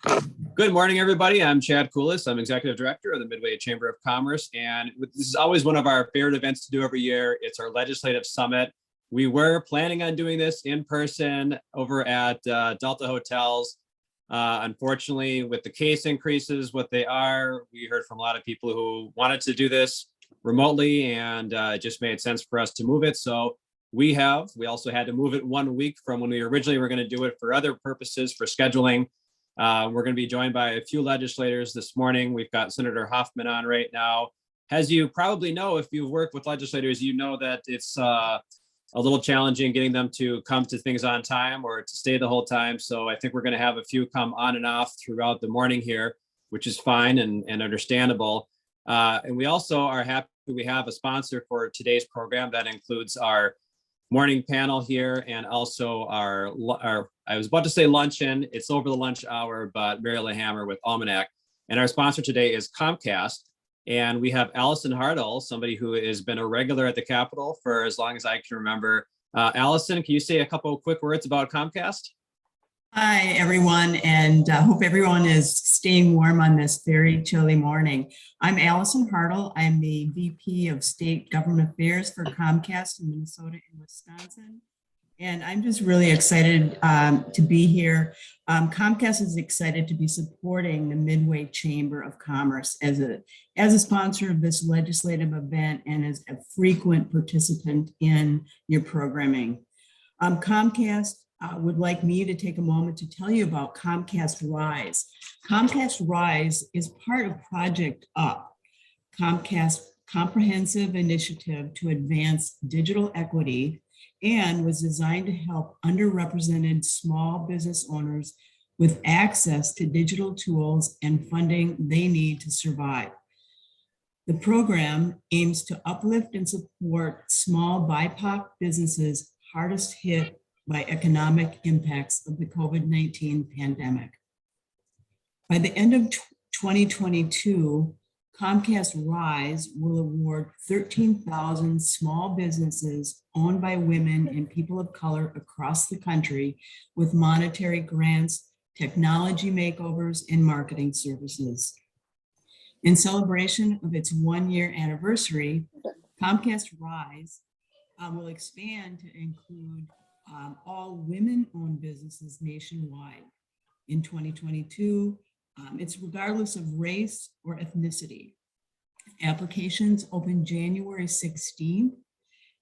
Good morning, everybody. I'm Chad Koulis. I'm Executive Director of the Midway Chamber of Commerce, and this is always one of our favorite events to do every year. It's our Legislative Summit. We were planning on doing this in person over at Delta Hotels. Unfortunately, with the case increases, what they are, we heard from a lot of people who wanted to do this remotely, and it just made sense for us to move it. So we also had to move it 1 week from when we originally were going to do it for other purposes, for scheduling. We're going to be joined by a few legislators this morning. We've got Senator Hoffman on right now. As you probably know, if you've worked with legislators, you know that it's a little challenging getting them to come to things on time or to stay the whole time. So I think we're going to have a few come on and off throughout the morning here, which is fine and understandable. And we also are happy we have a sponsor for today's program that includes our morning panel here and also our I was about to say luncheon. It's over the lunch hour, but Mary Hammer with Almanac. And our sponsor today is Comcast. And we have Allison Hartl, somebody who has been a regular at the Capitol for as long as I can remember. Allison, can you say a couple of quick words about Comcast? Hi, everyone, and hope everyone is staying warm on this very chilly morning. I'm Allison Hartl. I'm the VP of State Government Affairs for Comcast in Minnesota and Wisconsin. And I'm just really excited to be here. Comcast is excited to be supporting the Midway Chamber of Commerce as a sponsor of this legislative event and as a frequent participant in your programming. Comcast would like me to take a moment to tell you about Comcast Rise. Comcast Rise is part of Project UP, Comcast's comprehensive initiative to advance digital equity, and was designed to help underrepresented small business owners with access to digital tools and funding they need to survive. The program aims to uplift and support small BIPOC businesses hardest hit by economic impacts of the COVID-19 pandemic. By the end of 2022, Comcast Rise will award 13,000 small businesses owned by women and people of color across the country with monetary grants, technology makeovers, and marketing services. In celebration of its 1-year anniversary, Comcast Rise will expand to include all women-owned businesses nationwide. In 2022, it's regardless of race or ethnicity. Applications open January 16th,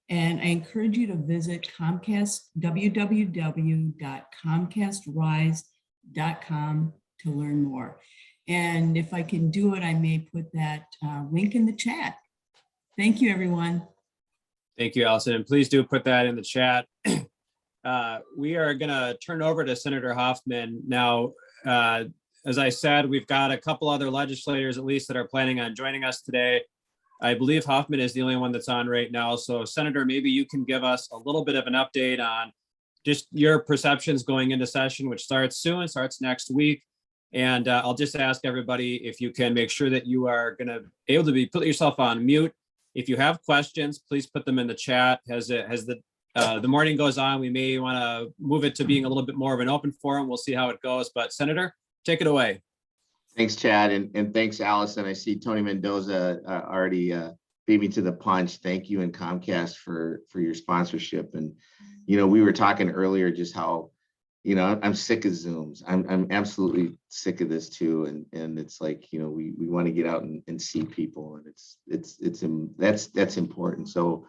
and I encourage you to visit www.comcastrise.com to learn more. And if I can do it, I may put that link in the chat. Thank you, everyone. Thank you, Allison. And please do put that in the chat. We are going to turn over to Senator Hoffman now. As I said, we've got a couple other legislators, at least, that are planning on joining us today. I believe Hoffman is the only one that's on right now. So, Senator, maybe you can give us a little bit of an update on just your perceptions going into session, which starts next week. And I'll just ask everybody if you can make sure that you are going to be able to put yourself on mute. If you have questions, please put them in the chat. As the morning goes on, we may want to move it to being a little bit more of an open forum. We'll see how it goes. But Senator, take it away. Thanks, Chad, and thanks, Allison. I see Tony Mendoza already beat me to the punch. Thank you and Comcast for your sponsorship. And we were talking earlier just how I'm sick of Zooms. I'm absolutely sick of this too. And it's like we want to get out and see people, and that's important. So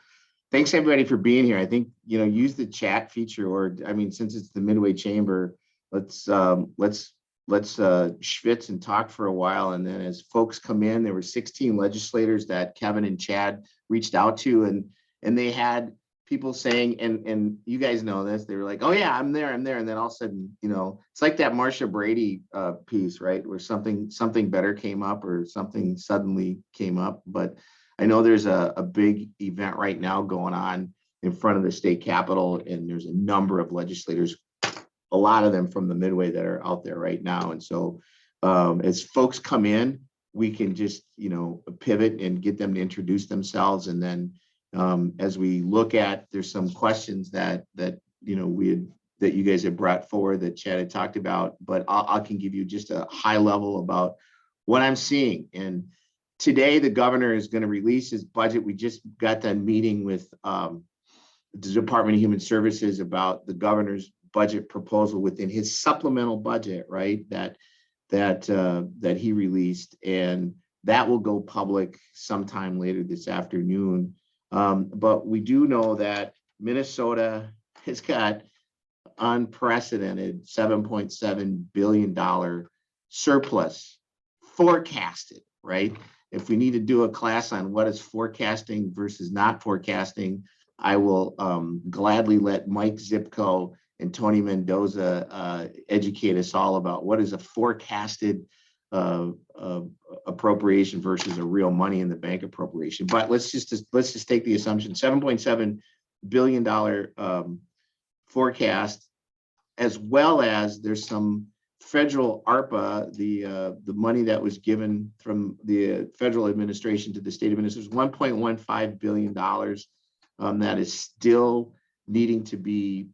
thanks everybody for being here. I think use the chat feature, or since it's the Midway Chamber, let's schwitz and talk for a while. And then as folks come in, there were 16 legislators that Kevin and Chad reached out to, and they had people saying, and you guys know this, they were like, oh yeah, I'm there. And then all of a sudden, it's like that Marsha Brady piece, right? Where something better came up or something suddenly came up. But I know there's a big event right now going on in front of the state capitol, and there's a number of legislators, a lot of them from the Midway, that are out there right now. And so as folks come in, we can just, pivot and get them to introduce themselves. And then as we look at, there's some questions that that you guys have brought forward that Chad had talked about, but I can give you just a high level about what I'm seeing. And today the governor is going to release his budget. We just got done meeting with the Department of Human Services about the governor's budget proposal within his supplemental budget, right? That he released, and that will go public sometime later this afternoon. But we do know that Minnesota has got unprecedented $7.7 billion surplus forecasted, right? If we need to do a class on what is forecasting versus not forecasting, I will gladly let Mike Zipko and Tony Mendoza educate us all about what is a forecasted appropriation versus a real money in the bank appropriation. But let's just take the assumption $7.7 billion forecast, as well as there's some federal ARPA, the money that was given from the federal administration to the state administrators, $1.15 billion that is still needing to be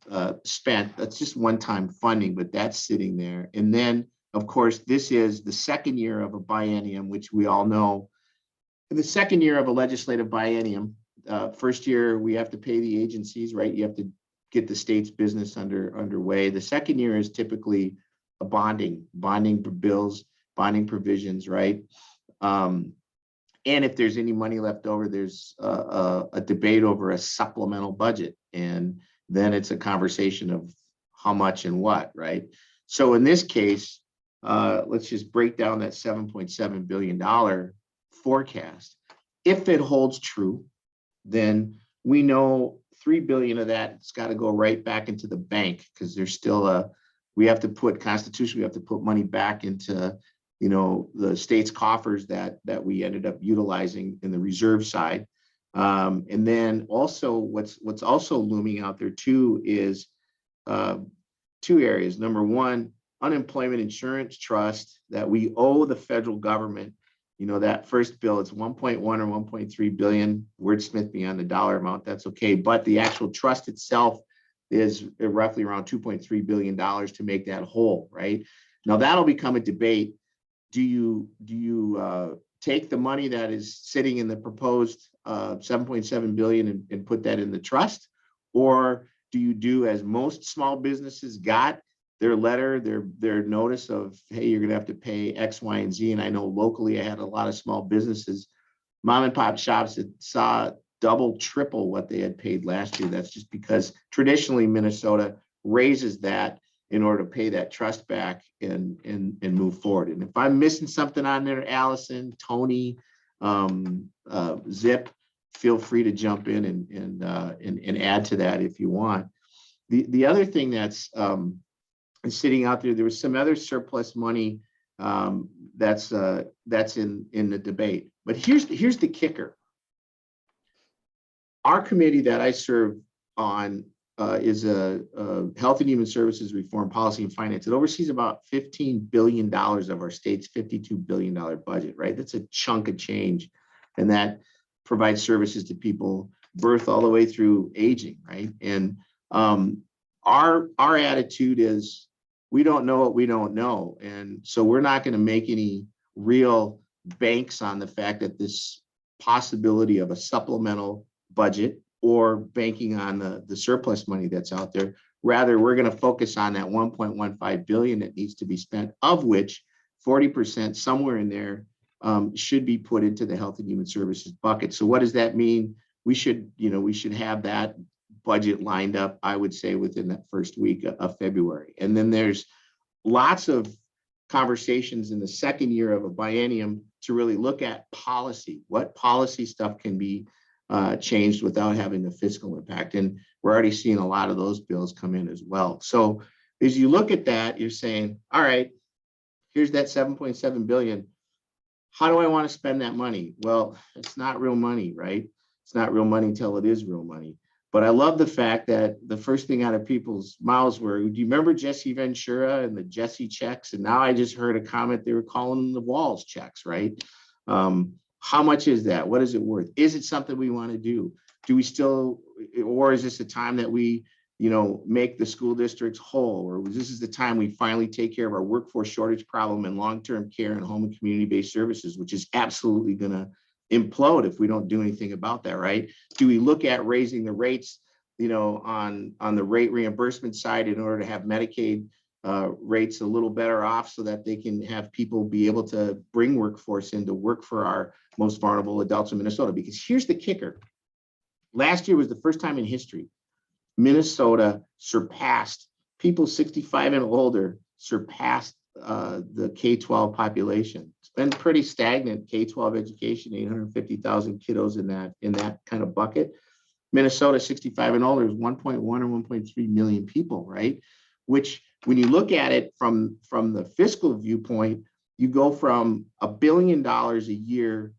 spent. That's just one-time funding, but that's sitting there. And then, of course, this is the second year of a biennium, which we all know. In the second year of a legislative biennium, first year we have to pay the agencies, right? You have to get the state's business underway. The second year is typically a bonding bills, bonding provisions, right? And if there's any money left over, there's a debate over a supplemental budget. And then it's a conversation of how much and what, right? So in this case, let's just break down that $7.7 billion forecast. If it holds true, then we know $3 billion of that's got to go right back into the bank, because there's still we have to put money back into, you know, the state's coffers that we ended up utilizing in the reserve side. And then also what's also looming out there too is two areas. Number one, unemployment insurance trust that we owe the federal government. You know, that first bill, it's 1.1 or 1.3 billion. Wordsmith me on the dollar amount, that's okay. But the actual trust itself is roughly around $2.3 billion to make that whole, right? Now that'll become a debate. Do you take the money that is sitting in the proposed 7.7 billion and put that in the trust? Or do you do as most small businesses got their letter, their notice of, hey, you're gonna have to pay X, Y, and Z. And I know locally I had a lot of small businesses, mom and pop shops that saw double, triple what they had paid last year. That's just because traditionally Minnesota raises that in order to pay that trust back and move forward. And if I'm missing something on there, Allison, Tony, Zip, feel free to jump in and add to that if you want. The other thing that's sitting out there was some other surplus money that's in the debate. But here's the kicker. Our committee that I serve on is a Health and Human Services Reform, Policy and Finance. It oversees about $15 billion of our state's $52 billion budget, right? That's a chunk of change. And that provides services to people birth all the way through aging, right? And our attitude is, we don't know what we don't know. And so we're not going to make any real banks on the fact that this possibility of a supplemental budget or banking on the surplus money that's out there. Rather, we're going to focus on that 1.15 billion that needs to be spent, of which 40% somewhere in there should be put into the Health and Human Services bucket. So what does that mean? We should have that budget lined up, I would say, within that first week of February. And then there's lots of conversations in the second year of a biennium to really look at policy. What policy stuff can be changed without having a fiscal impact? And we're already seeing a lot of those bills come in as well. So as you look at that, you're saying, all right, here's that 7.7 billion. How do I want to spend that money? Well, it's not real money, right? It's not real money until it is real money. But I love the fact that the first thing out of people's mouths were, do you remember Jesse Ventura and the Jesse checks? And now I just heard a comment, they were calling them the Walls checks, right? How much is that? What is it worth? Is it something we want to do? Do we still, or is this a time that we make the school districts whole, or this is the time we finally take care of our workforce shortage problem and long-term care and home and community-based services, which is absolutely going to implode if we don't do anything about that, right? Do we look at raising the rates, on the rate reimbursement side in order to have Medicaid rates a little better off so that they can have people be able to bring workforce in to work for our most vulnerable adults in Minnesota? Because here's the kicker. Last year was the first time in history Minnesota surpassed people 65 and older, surpassed the K-12 population. It's been pretty stagnant K-12 education, 850,000 kiddos in that kind of bucket. Minnesota 65 and older is 1.1 or 1.3 million people, right? Which when you look at it from the fiscal viewpoint, you go from $1 billion a year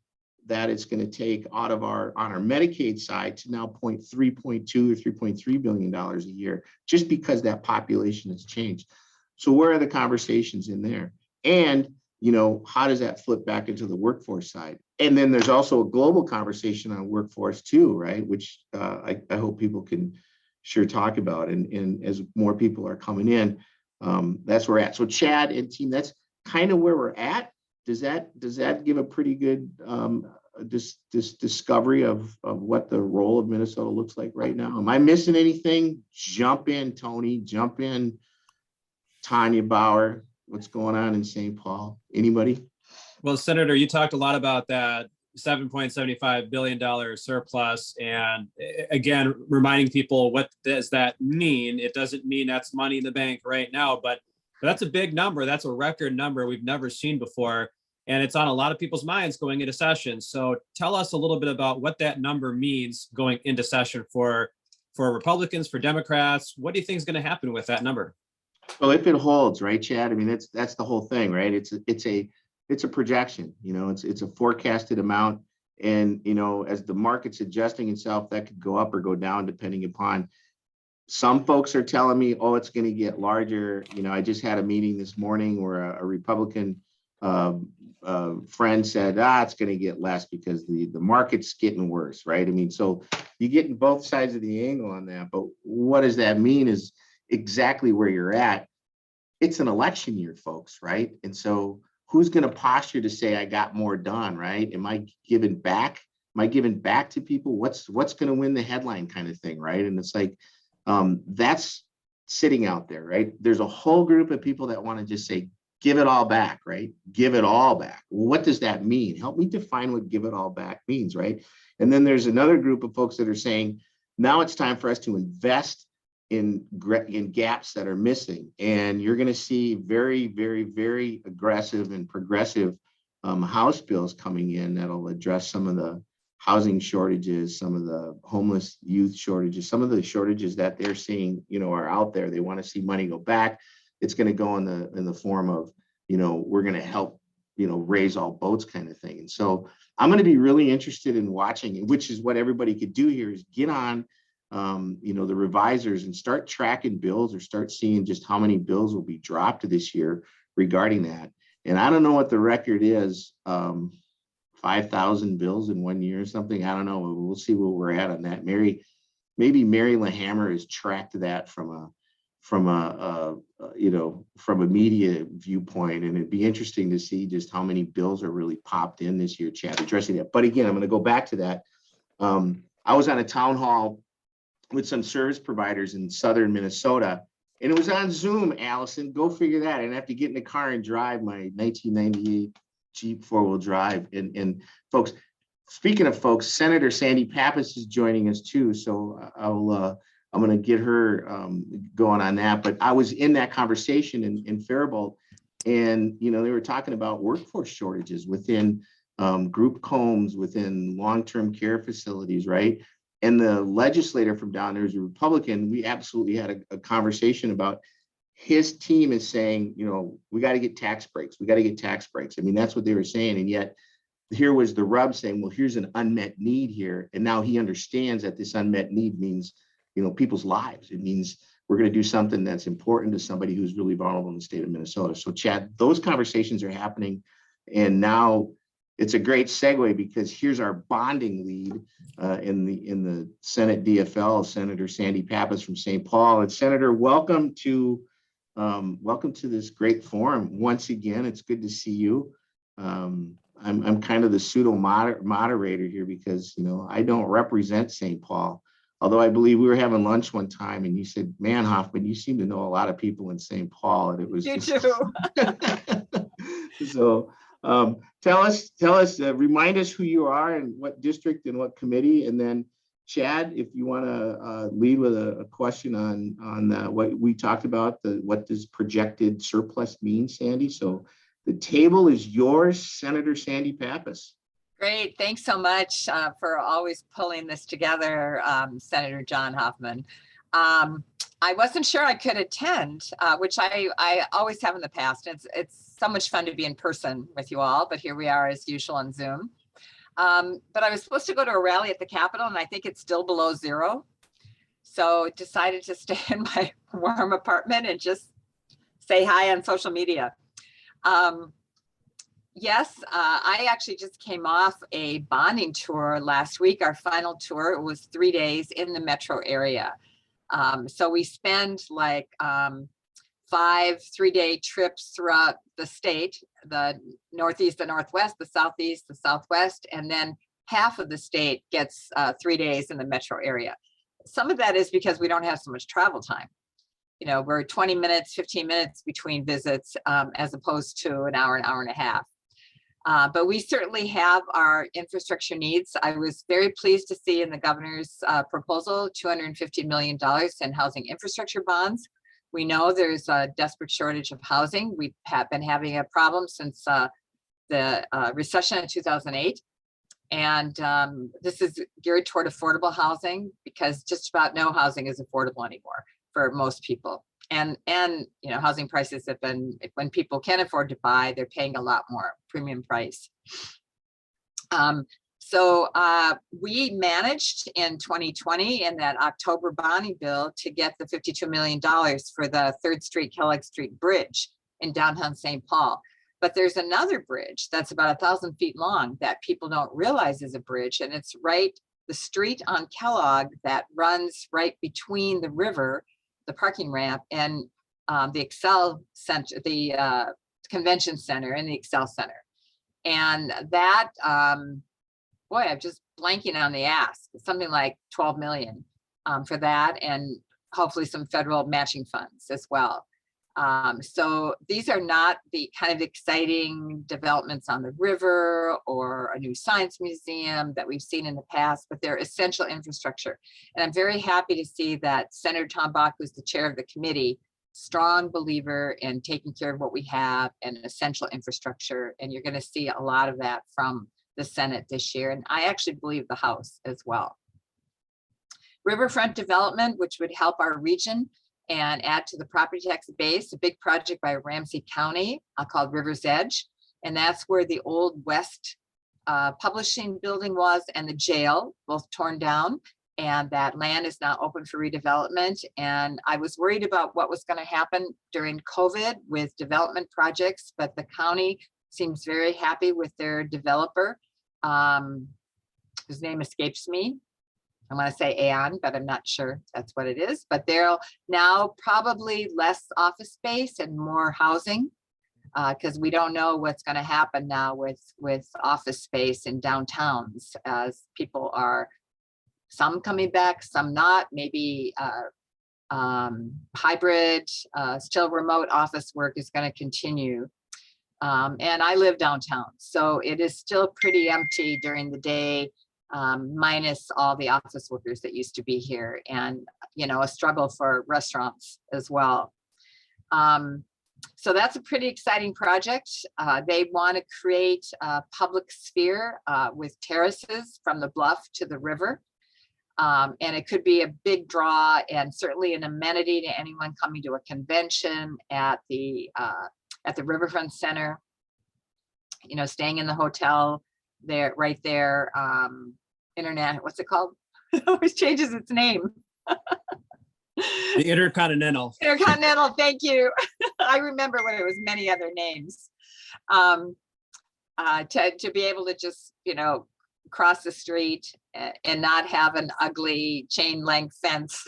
that it's going to take out of on our Medicaid side to now 0.3, 0.2 or $3.3 billion a year, just because that population has changed. So where are the conversations in there? And, how does that flip back into the workforce side? And then there's also a global conversation on workforce too, right? Which I hope people can sure talk about. And as more people are coming in, that's where we're at. So Chad and team, that's kind of where we're at. Does that give a pretty good this discovery of what the role of Minnesota looks like right now? Am I missing anything? Jump in, Tony. Jump in, Tanya Bauer. What's going on in St. Paul? Anybody? Well, Senator, you talked a lot about that $7.75 billion surplus. And again, reminding people, what does that mean? It doesn't mean that's money in the bank right now, but that's a big number. That's a record number we've never seen before. And it's on a lot of people's minds going into session. So tell us a little bit about what that number means going into session for Republicans, for Democrats. What do you think is going to happen with that number? Well, if it holds, right, Chad? I mean, that's the whole thing, right? It's a projection, it's a forecasted amount. And, as the market's adjusting itself, that could go up or go down depending upon. Some folks are telling me, oh, it's going to get larger. I just had a meeting this morning where a Republican friend said, it's going to get less because the market's getting worse, right? I mean, so you're getting both sides of the angle on that. But what does that mean is exactly where you're at. It's an election year, folks, right? And so who's going to posture to say I got more done, right? Am I giving back? Am I giving back to people? What's going to win the headline kind of thing, right? And it's like, that's sitting out there, right? There's a whole group of people that want to just say, give it all back, right? Give it all back. Well, what does that mean? Help me define what give it all back means, right? And then there's another group of folks that are saying, now it's time for us to invest in gaps that are missing. And you're going to see very, very, very aggressive and progressive House bills coming in that'll address some of the housing shortages, some of the homeless youth shortages, some of the shortages that they're seeing, are out there. They want to see money go back. It's going to go in the form of, we're going to help, raise all boats kind of thing. And so I'm going to be really interested in watching, which is what everybody could do here, is get on the revisers and start tracking bills, or start seeing just how many bills will be dropped this year regarding that. And I don't know what the record is, 5,000 bills in 1 year or something. I don't know. We'll see where we're at on that. Maybe Mary LaHammer has tracked that from a media viewpoint, and it'd be interesting to see just how many bills are really popped in this year, Chad, addressing that. But again, I'm going to go back to that. I was on a town hall with some service providers in southern Minnesota, and it was on Zoom. Allison, go figure that. I didn't have to get in the car and drive my 1998 Jeep 4-wheel drive. And folks, speaking of folks, Senator Sandy Pappas is joining us too. So I'm going to get her going on that. But I was in that conversation in Faribault, and they were talking about workforce shortages within group homes, within long-term care facilities, right? And the legislator from down there is a Republican. We absolutely had a conversation about, his team is saying, we got to get tax breaks. We got to get tax breaks. I mean, that's what they were saying. And yet here was the rub saying, well, here's an unmet need here. And now he understands that this unmet need means, people's lives. It means we're going to do something that's important to somebody who's really vulnerable in the state of Minnesota. So Chad, those conversations are happening. And now it's a great segue because here's our bonding lead in the Senate DFL, Senator Sandy Pappas from St. Paul. And Senator, welcome to this great forum. Once again, it's good to see you. I'm kind of the pseudo moderator here because, you know, I don't represent St. Paul. Although I believe we were having lunch one time and you said, man, Hoffman, you seem to know a lot of people in St. Paul. And it was You just... too. So tell us, remind us who you are and what district and what committee. And then Chad, if you want to lead with a question on what we talked about, what does projected surplus mean, Sandy? So the table is yours, Senator Sandy Pappas. Great. Thanks so much for always pulling this together, Senator John Hoffman. I wasn't sure I could attend, which I always have in the past. It's so much fun to be in person with you all, but here we are as usual on Zoom. But I was supposed to go to a rally at the Capitol and I think it's still below zero. So decided to stay in my warm apartment and just say hi on social media. Yes, I actually just came off a bonding tour last week, our final tour. It was 3 days in the metro area. So we spend like 5 3-day trips throughout the state, the Northeast, the Northwest, the Southeast, the Southwest, and then half of the state gets 3 days in the metro area. Some of that is because we don't have so much travel time. You know, we're 20 minutes, 15 minutes between visits as opposed to an hour and a half. But we certainly have our infrastructure needs. I was very pleased to see in the governor's proposal, $250 million in housing infrastructure bonds. We know there's a desperate shortage of housing. We have been having a problem since the recession in 2008. And this is geared toward affordable housing because just about no housing is affordable anymore for most people. And you know, housing prices have been, when people can't afford to buy, they're paying a lot more premium price. So we managed in 2020 in that October bonding bill to get the $52 million for the 3rd Street, Kellogg Street Bridge in downtown St. Paul. But there's another bridge that's about 1,000 feet long that people don't realize is a bridge. And it's right, the street on Kellogg that runs right between the river, the parking ramp, and the Excel Center, the convention center and the Excel Center. And that, boy, I'm just blanking on the ask, something like 12 million for that, and hopefully some federal matching funds as well. So these are not the kind of exciting developments on the river or a new science museum that we've seen in the past, but they're essential infrastructure. And I'm very happy to see that Senator Tom Bach, who's the chair of the committee, strong believer in taking care of what we have and essential infrastructure. And you're going to see a lot of that from the Senate this year. And I actually believe the House as well. Riverfront development, which would help our region and add to the property tax base, a big project by Ramsey County called River's Edge. And that's where the old West publishing building was and the jail, both torn down. And that land is now open for redevelopment. And I was worried about what was going to happen during COVID with development projects, but the county seems very happy with their developer, whose name escapes me. I want to say Aon, but I'm not sure that's what it is. But there'll now probably less office space and more housing because we don't know what's going to happen now with office space in downtowns as people are, some coming back, some not, maybe hybrid, still remote office work is going to continue. And I live downtown, so it is still pretty empty during the day. Minus all the office workers that used to be here, and you know, a struggle for restaurants as well. So that's a pretty exciting project. They want to create a public sphere with terraces from the bluff to the river, and it could be a big draw and certainly an amenity to anyone coming to a convention at the Riverfront Center. You know, staying in the hotel there, right there. Internet, what's it called? It always changes its name. The Intercontinental. Intercontinental, thank you. I remember when it was many other names. to be able to just, cross the street and not have an ugly chain link fence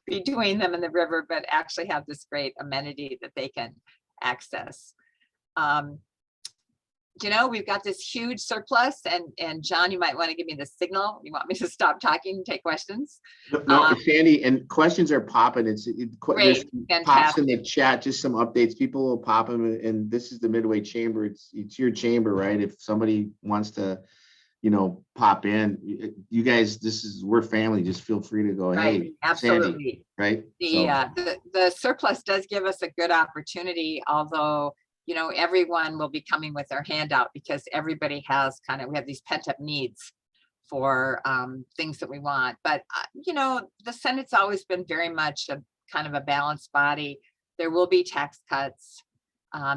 between them and the river, but actually have this great amenity that they can access. We've got this huge surplus, and John, you might want to give me the signal. You want me to stop talking and take questions? No, Sandy, and questions are popping. Great, pops in the chat, just some updates. People will pop them, and this is the Midway Chamber. It's your chamber, right? If somebody wants to, pop in, you guys, we're family. Just feel free to go. Right, Hey, absolutely. Sandy, right? The surplus does give us a good opportunity, although everyone will be coming with their handout because everybody has we have these pent up needs for things that we want. But, the Senate's always been very much a kind of a balanced body. There will be tax cuts.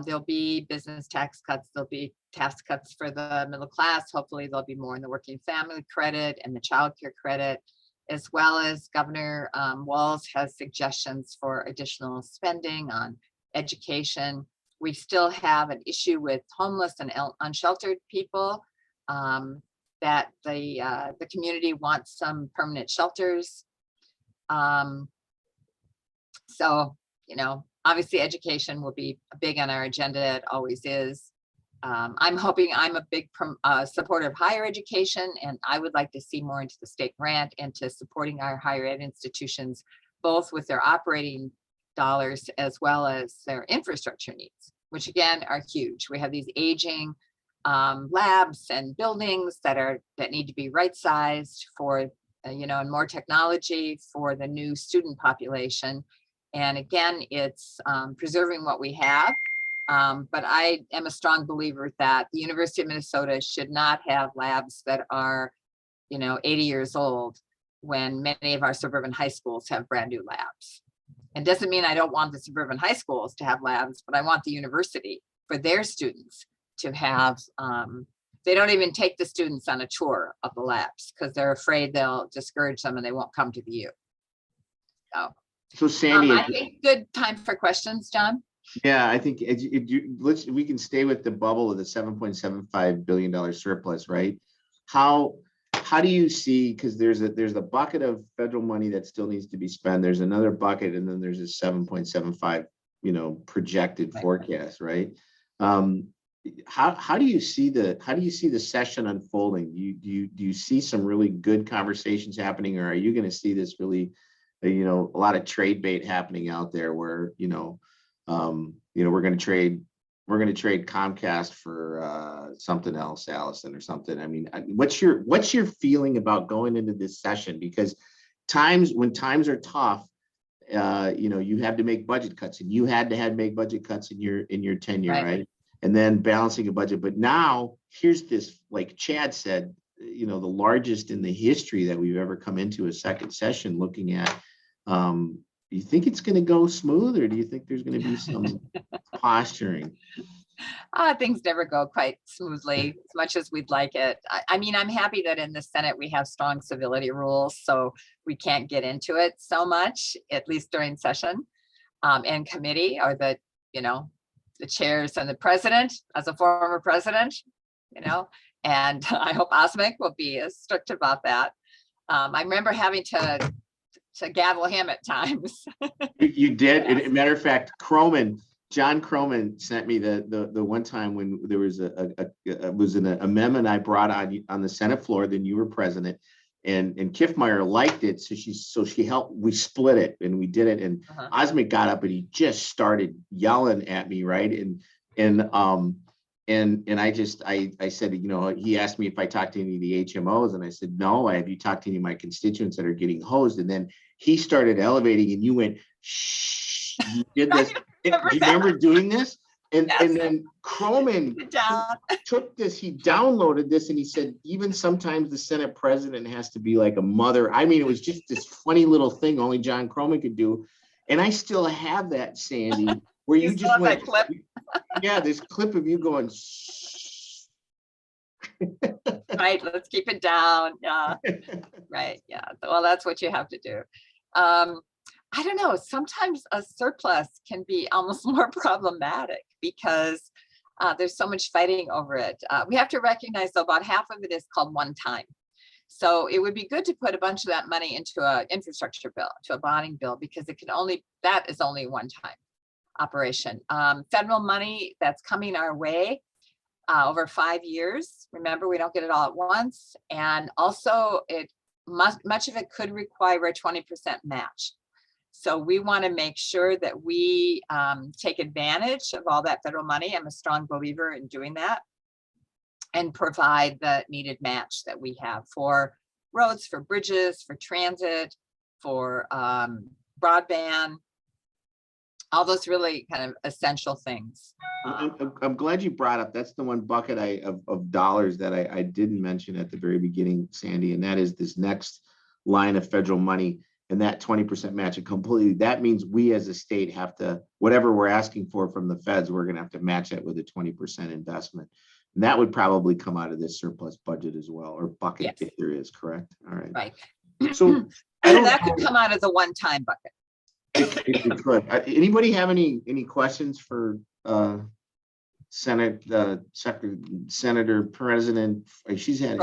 There'll be business tax cuts. There'll be tax cuts for the middle class. Hopefully there'll be more in the working family credit and the child care credit, as well as Governor Walz has suggestions for additional spending on education. We still have an issue with homeless and unsheltered people, that the community wants some permanent shelters. So, obviously education will be big on our agenda. It always is. I'm a big supporter of higher education, and I would like to see more into the state grant and to supporting our higher ed institutions, both with their operating dollars as well as their infrastructure needs, which again are huge. We have these aging labs and buildings that need to be right-sized for, and more technology for the new student population. And again, it's preserving what we have. But I am a strong believer that the University of Minnesota should not have labs that are, 80 years old when many of our suburban high schools have brand new labs. And doesn't mean I don't want the suburban high schools to have labs, but I want the university for their students to have, they don't even take the students on a tour of the labs because they're afraid they'll discourage them and they won't come to the U. So Sandy, I think good time for questions, John. Yeah, I think we can stay with the bubble of the $7.75 billion surplus, right? How do you see, because there's a bucket of federal money that still needs to be spent. There's another bucket, and then there's a 7.75, projected forecast, right? How do you see the session unfolding? Do you see some really good conversations happening, or are you going to see this really, a lot of trade bait happening out there where we're going to trade Comcast for something else, Allison, or something? I mean, what's your feeling about going into this session? Because when times are tough, you have to make budget cuts, and you had to make budget cuts in your tenure, right? And then balancing a budget. But now here's this, like Chad said, the largest in the history that we've ever come into a second session looking at. Do you think it's going to go smooth, or do you think there's going to be some posturing? Things never go quite smoothly as much as we'd like it. I mean, I'm happy that in the Senate we have strong civility rules, so we can't get into it so much, at least during session and committee, or the chairs and the president, as a former president, and I hope Osmic will be as strict about that. I remember having to gavel him at times. You did. As a matter of fact, John Croman sent me the one time when there was an amendment I brought on the Senate floor. Then you were president, and Kiffmeyer liked it, so she helped. We split it, and we did it. And Osmic got up and he just started yelling at me, right? And I said, he asked me if I talked to any of the HMOs, and I said, no. Have you talked to any of my constituents that are getting hosed? And then he started elevating, and you went, shh, you did this. Do you remember doing this? And Yes. And then Croman took this, he downloaded this, and he said, even sometimes the Senate president has to be like a mother. I mean, it was just this funny little thing only John Croman could do. And I still have that, Sandy, where you just went, clip. Yeah, this clip of you going, right, let's keep it down. Yeah, right, yeah, well, that's what you have to do. I don't know, sometimes a surplus can be almost more problematic because There's so much fighting over it. We have to recognize though, about half of it is called one time. So it would be good to put a bunch of that money into an infrastructure bill, to a bonding bill, because that is only one time operation. Federal money that's coming our way over 5 years. Remember, we don't get it all at once. And also much of it could require a 20% match. So we want to make sure that we take advantage of all that federal money. I'm a strong believer in doing that, and provide the needed match that we have for roads, for bridges, for transit, for broadband, all those really kind of essential things. I'm glad you brought up, that's the one bucket of dollars that I didn't mention at the very beginning, Sandy, and that is this next line of federal money, and that 20% match it completely. That means we as a state have to, whatever we're asking for from the feds, we're gonna have to match that with a 20% investment. And that would probably come out of this surplus budget as well, or bucket, Yes. if there is, correct? All right. Right. So That could come out of the one-time bucket. it could. Anybody have any questions for Senator President? She's had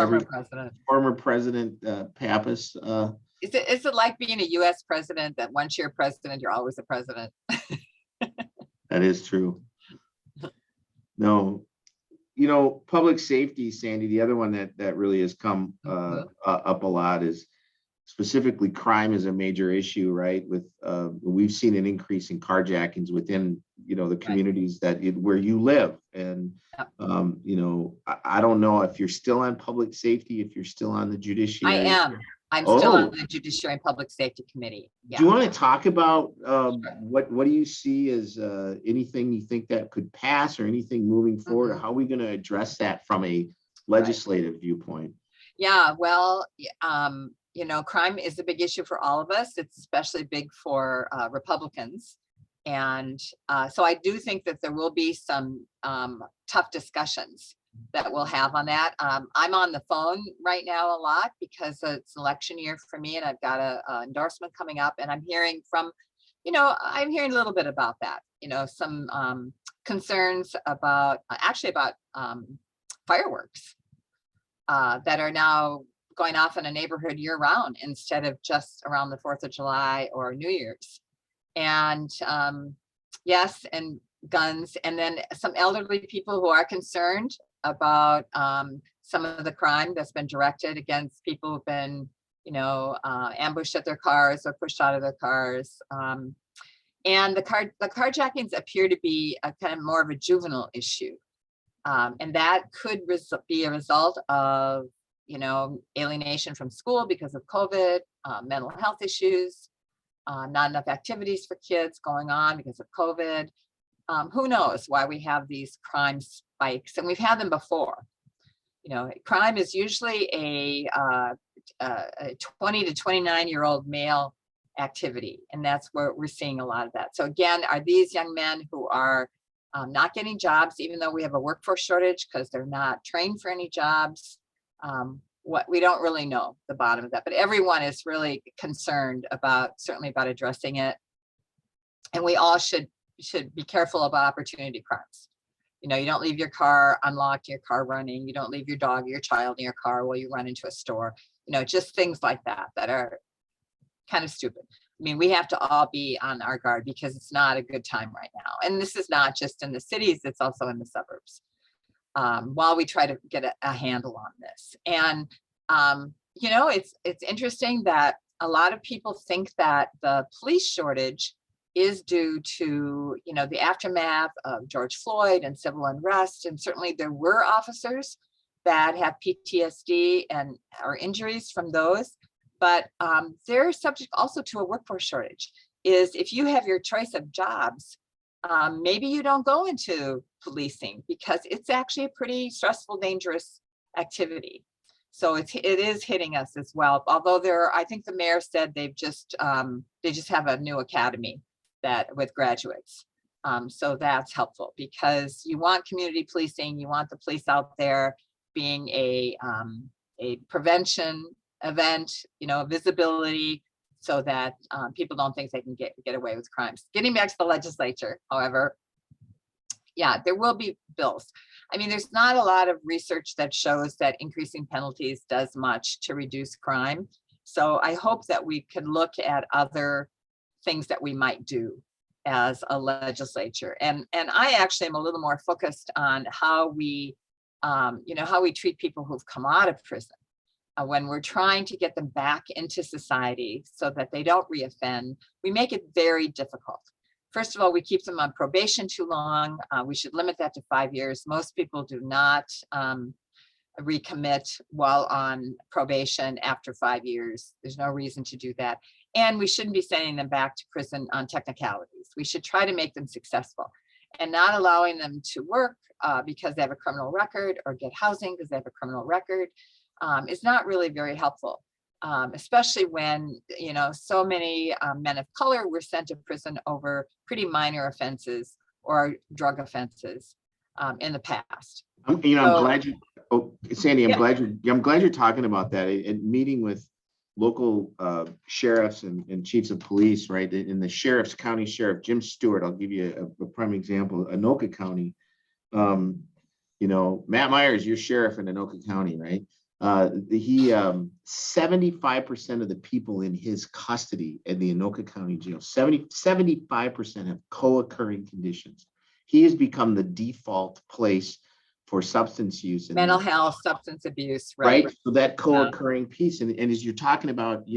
former President Pappas. Is it like being a US president, that once you're a president, you're always a president? That is true. No. You know, public safety, Sandy, the other one that really has come up a lot is specifically crime is a major issue, right? With we've seen an increase in carjackings within, the communities where you live. And, I don't know if you're still on public safety, if you're still on the judiciary. I am. I'm still on the Judiciary and Public Safety Committee. Yeah. Do you want to talk about what do you see as anything you think that could pass, or anything moving forward? Or how are we going to address that from a legislative viewpoint? Yeah, well, crime is a big issue for all of us. It's especially big for Republicans. And so I do think that there will be some tough discussions that we'll have on that. I'm on the phone right now a lot because it's election year for me, and I've got a endorsement coming up, and I'm hearing from, I'm hearing a little bit about that, some concerns about fireworks that are now going off in a neighborhood year round instead of just around the 4th of July or New Year's. And yes, and guns, and then some elderly people who are concerned about some of the crime that's been directed against people who've been, ambushed at their cars or pushed out of their cars. And the carjackings appear to be a kind of more of a juvenile issue. And that could be a result of, alienation from school because of COVID, mental health issues, not enough activities for kids going on because of COVID. Who knows why we have these crime spikes, and we've had them before. Crime is usually a 20 to 29-year-old male activity, and that's where we're seeing a lot of that. So again, are these young men who are not getting jobs, even though we have a workforce shortage because they're not trained for any jobs? What we don't really know the bottom of that, but everyone is really concerned certainly about addressing it, and we all should be careful about opportunity crimes. You don't leave your car unlocked, your car running. You don't leave your dog or your child in your car while you run into a store. Just things like that are kind of stupid. I mean, we have to all be on our guard because it's not a good time right now. And this is not just in the cities, it's also in the suburbs. While we try to get a handle on this. And, it's interesting that a lot of people think that the police shortage is due to, the aftermath of George Floyd and civil unrest. And certainly there were officers that have PTSD or injuries from those, but they're subject also to a workforce shortage. Is if you have your choice of jobs, maybe you don't go into policing because it's actually a pretty stressful, dangerous activity. So it is hitting us as well. Although I think the mayor said they just have a new academy with graduates. So that's helpful because you want community policing. You want the police out there being a prevention event, visibility, so that people don't think they can get away with crimes. Getting back to the legislature, however, Yeah, there will be bills. I mean, there's not a lot of research that shows that increasing penalties does much to reduce crime. So I hope that we can look at other things that we might do as a legislature. And I actually am a little more focused on how we, how we treat people who've come out of prison. When we're trying to get them back into society so that they don't reoffend, we make it very difficult. First of all, we keep them on probation too long. We should limit that to 5 years. Most people do not recommit while on probation after 5 years. There's no reason to do that. And we shouldn't be sending them back to prison on technicalities. We should try to make them successful, and not allowing them to work because they have a criminal record, or get housing because they have a criminal record is not really very helpful. Especially when, so many men of color were sent to prison over pretty minor offenses or drug offenses in the past. I'm glad you, Sandy, I'm glad you're talking about that. In meeting with local sheriffs and chiefs of police, right? In the county sheriff, Jim Stewart, I'll give you a prime example, Anoka County. Matt Myers, you're sheriff in Anoka County, right? 75% of the people in his custody in the Anoka County Jail, 75% have co-occurring conditions. He has become the default place for substance use and mental health, substance abuse, right? So that co-occurring piece, and as you're talking about,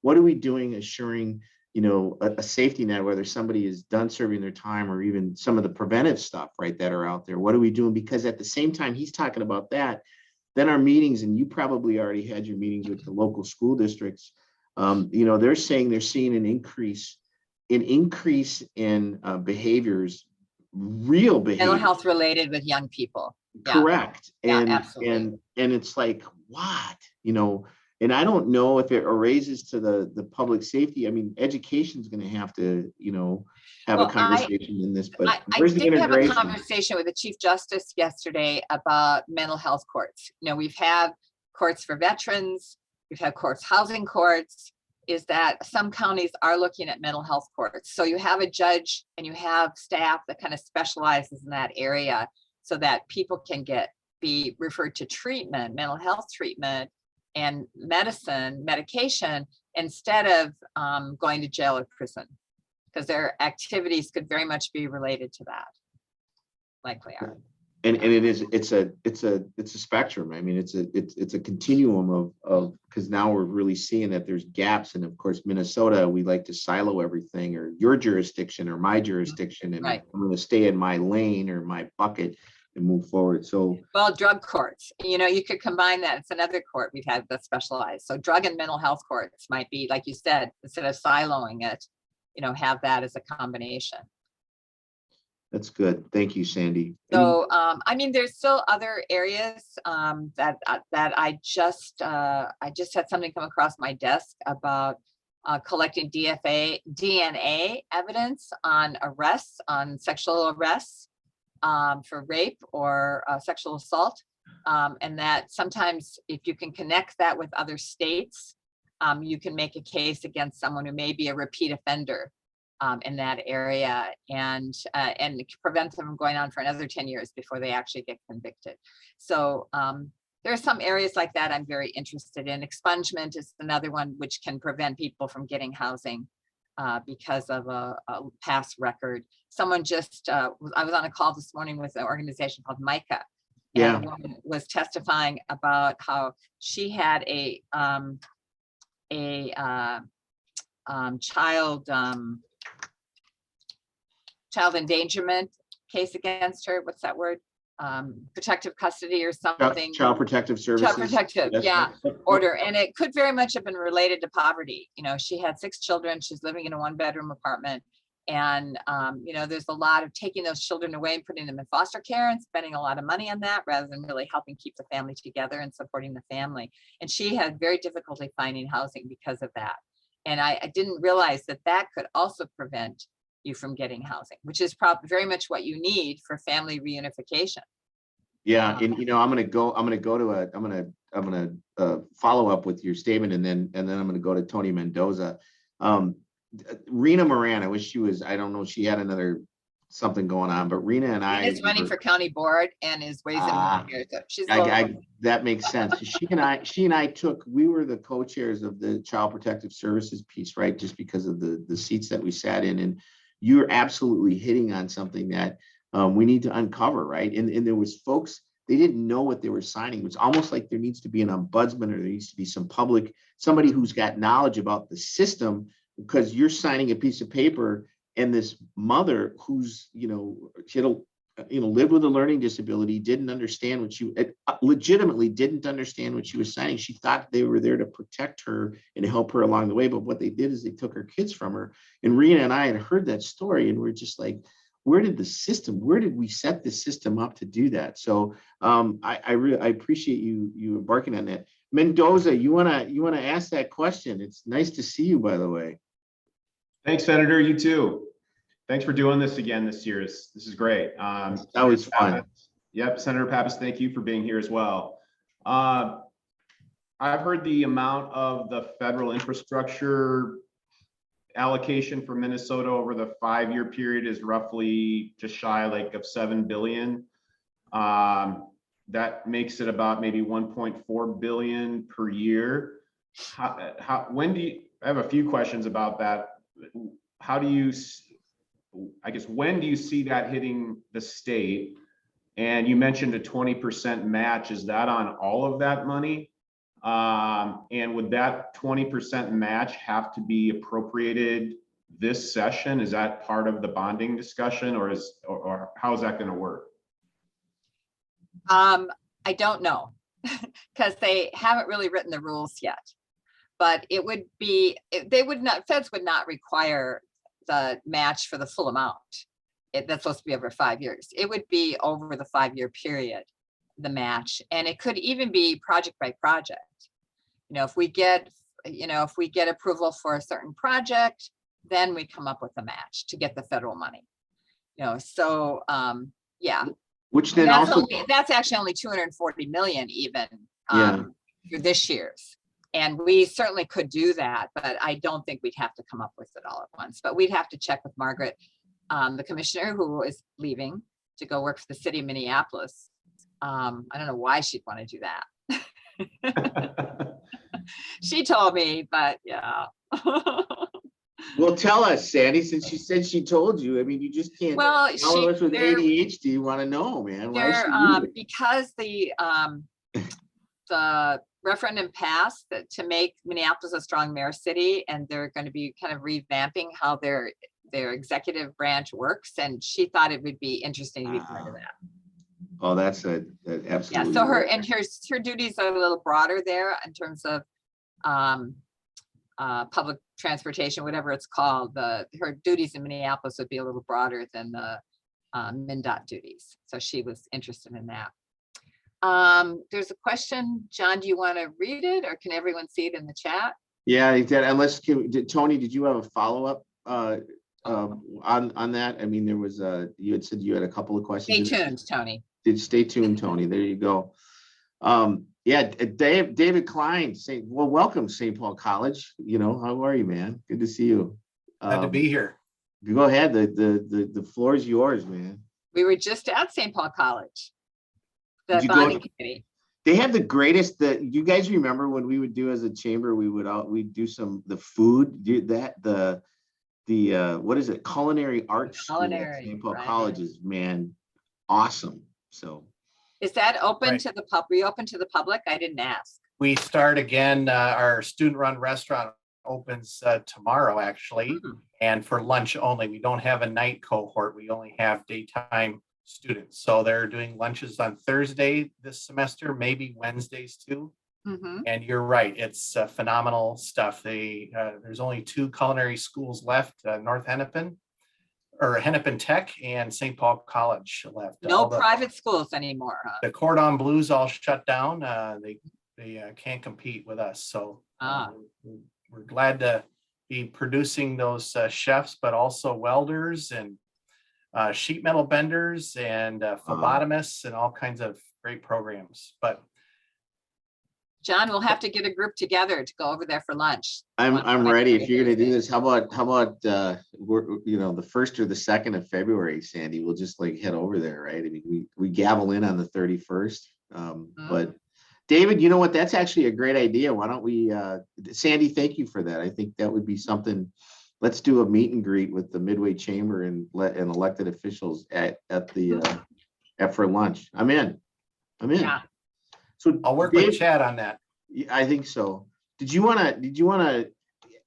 what are we doing assuring, a safety net, whether somebody is done serving their time or even some of the preventive stuff, right, that are out there. What are we doing? Because at the same time he's talking about that, then our meetings, and you probably already had your meetings with the local school districts, they're saying they're seeing an increase in behaviors, real behavior. Mental health related with young people. Yeah. Correct. And, absolutely. and it's like, what, and I don't know if it raises to the public safety. I mean, education is going to have to, have a conversation in this, but where's the integration? I did have a conversation with the Chief Justice yesterday about mental health courts. We've had courts for veterans, we've had housing courts, is that some counties are looking at mental health courts. So you have a judge and you have staff that kind of specializes in that area so that people can be referred to treatment, mental health treatment, and medication, instead of going to jail or prison, because their activities could very much be related to that. Likely are. And it's a spectrum. I mean, it's a continuum of because now we're really seeing that there's gaps. And of course, Minnesota, we like to silo everything, or your jurisdiction or my jurisdiction, and right. I'm going to stay in my lane or my bucket and move forward. So, well, drug courts, you could combine that. It's another court we've had that's specialized. So drug and mental health courts might be, like you said, instead of siloing it, have that as a combination. That's good. Thank you, Sandy. So, I mean, there's still other areas that I just had something come across my desk about collecting DNA evidence on arrests, on sexual arrests for rape or sexual assault. And that sometimes if you can connect that with other states, you can make a case against someone who may be a repeat offender in that area, and prevent them from going on for another 10 years before they actually get convicted. So there are some areas like that I'm very interested in. Expungement is another one which can prevent people from getting housing because of a past record. Someone just, I was on a call this morning with an organization called MICA. Yeah. And a woman was testifying about how she had a child endangerment case against her. What's that word? Protective custody or something. Child protective services. Child protective, yeah, order. And it could very much have been related to poverty. She had 6 children. She's living in a 1-bedroom apartment. And, there's a lot of taking those children away and putting them in foster care and spending a lot of money on that rather than really helping keep the family together and supporting the family. And she had very difficulty finding housing because of that. And I didn't realize that could also prevent you from getting housing, which is probably very much what you need for family reunification. Yeah, and I'm gonna follow up with your statement, and then I'm gonna go to Tony Mendoza. Rena Moran, I wish she was. I don't know. She had another something going on, but Rena and I. Is running for county board and is Ways and Ah, Means. So she's that makes sense. She and I we were the co-chairs of the Child Protective Services piece, right? Just because of the seats that we sat in, and you're absolutely hitting on something that we need to uncover, right? And there was folks, they didn't know what they were signing. It's almost like there needs to be an ombudsman, or there needs to be somebody who's got knowledge about the system, because you're signing a piece of paper, and this mother who's, lived with a learning disability, didn't understand what legitimately didn't understand what she was signing. She thought they were there to protect her and to help her along the way. But what they did is they took her kids from her. And Rena and I had heard that story, and we're just like, where did we set the system up to do that? So I appreciate you embarking on that. Mendoza, you wanna ask that question? It's nice to see you, by the way. Thanks, Senator. You too. Thanks for doing this again this year. This is great. That was fun. Yep, Senator Pappas, thank you for being here as well. I've heard the amount of the federal infrastructure allocation for Minnesota over the 5-year period is roughly just shy of $7 billion. That makes it about maybe $1.4 billion per year. I have a few questions about that. When do you see that hitting the state? And you mentioned a 20% match. Is that on all of that money? And would that 20% match have to be appropriated this session? Is that part of the bonding discussion, or how is that going to work? I don't know, because they haven't really written the rules yet. But it would be, feds would not require the match for the full amount. That's supposed to be over 5 years. It would be over the 5-year period, the match. And it could even be project by project. If we get approval for a certain project, then we come up with a match to get the federal money. Yeah. Which then that's actually only 240 million even for this year's. And we certainly could do that, but I don't think we'd have to come up with it all at once. But we'd have to check with Margaret, the commissioner who is leaving to go work for the city of Minneapolis. I don't know why she'd want to do that. She told me, but yeah. Well, tell us, Sandy, since she said she told you. I mean, you just can't. Well, all of us with ADHD want to know, man. Because the referendum passed to make Minneapolis a strong mayor city, and they're going to be kind of revamping how their executive branch works, and she thought it would be interesting to be part of that. Oh, that's absolutely. Yeah. So her duties are a little broader there in terms of public transportation, whatever it's called. Her duties in Minneapolis would be a little broader than the MnDOT duties. So she was interested in that. There's a question. John, do you want to read it, or can everyone see it in the chat? Yeah, unless Tony, did you have a follow-up on that? I mean, there was you had said you had a couple of questions. Stay tuned, Tony. Stay tuned, Tony. There you go. Yeah, David Klein, welcome, St. Paul College. How are you, man? Good to see you. Glad to be here. Go ahead. The floor is yours, man. We were just at St. Paul College. The bonding committee. They have the greatest. You guys remember when we would do as a chamber? We'd do the food. What is it? Culinary arts. Culinary. St. Paul College is, man, awesome. So. Is that open Right. to the pub? Reopen to the public? I didn't ask. We start again. Our student-run restaurant opens tomorrow, actually, and for lunch only. We don't have a night cohort. We only have daytime students. So they're doing lunches on Thursday this semester, maybe Wednesdays too. And you're right, it's phenomenal stuff. There's only 2 culinary schools left, North Hennepin, or Hennepin Tech, and St. Paul College left. No private schools anymore, huh? The Cordon Bleus all shut down. They can't compete with us. So we're glad to be producing those chefs, but also welders and sheet metal benders and phlebotomists and all kinds of great programs. But John, we'll have to get a group together to go over there for lunch. I'm ready. If you're gonna do this, how about we're, you know, the 1st or the 2nd of February, Sandy, we'll just like head over there, right? I mean, we gavel in on the 31st. But David, you know what? That's actually a great idea. Why don't we, Sandy, thank you for that. I think that would be something. Let's do a meet and greet with the Midway Chamber and elected officials at for lunch. I'm in. Yeah. So I'll work Dave, with Chad on that. I think so. Did you want to,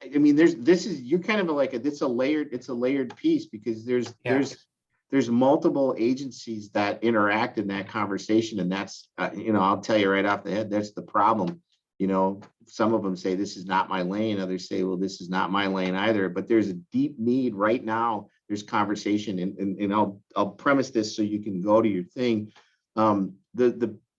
I mean, you're kind of like it's a layered piece, because there's multiple agencies that interact in that conversation. And that's, you know, I'll tell you right off the head, that's the problem. You know, some of them say, this is not my lane. Others say, well, this is not my lane either. But there's a deep need right now. There's conversation, and I'll premise this so you can go to your thing.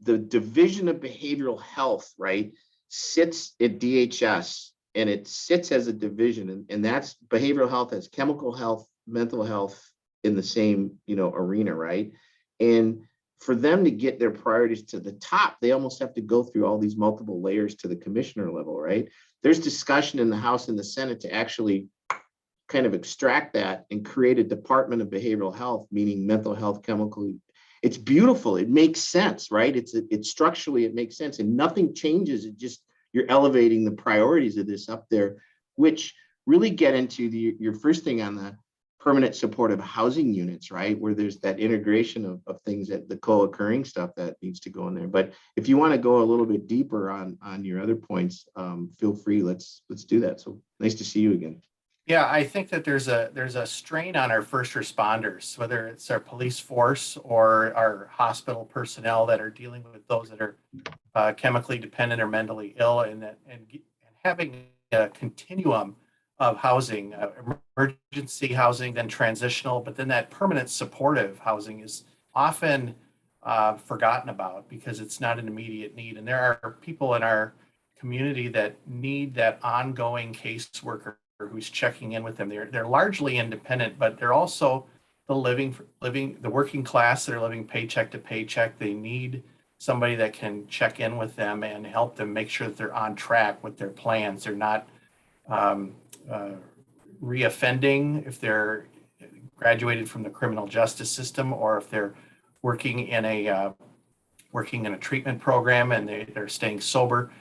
The Division of Behavioral Health, right, sits at DHS, and it sits as a division, and that's behavioral health as chemical health, mental health in the same, you know, arena, right? And for them to get their priorities to the top, they almost have to go through all these multiple layers to the commissioner level, right? There's discussion in the House and the Senate to actually kind of extract that and create a Department of Behavioral Health, meaning mental health, chemical. It's beautiful. It makes sense, right? It's structurally, it makes sense, and nothing changes. It just, you're elevating the priorities of this up there, which really get into your first thing on the permanent supportive housing units, right? Where there's that integration of things, that the co-occurring stuff that needs to go in there. But if you want to go a little bit deeper on your other points, feel free. Let's do that. So nice to see you again. Yeah, I think that there's a strain on our first responders, whether it's our police force or our hospital personnel that are dealing with those that are chemically dependent or mentally ill, and having a continuum of housing, emergency housing, then transitional, but then that permanent supportive housing is often forgotten about because it's not an immediate need. And there are people in our community that need that ongoing caseworker who's checking in with them. They're largely independent, but they're also the working class that are living paycheck to paycheck. They need somebody that can check in with them and help them make sure that they're on track with their plans. They're not reoffending if they're graduated from the criminal justice system, or if they're working in a treatment program and they're staying sober.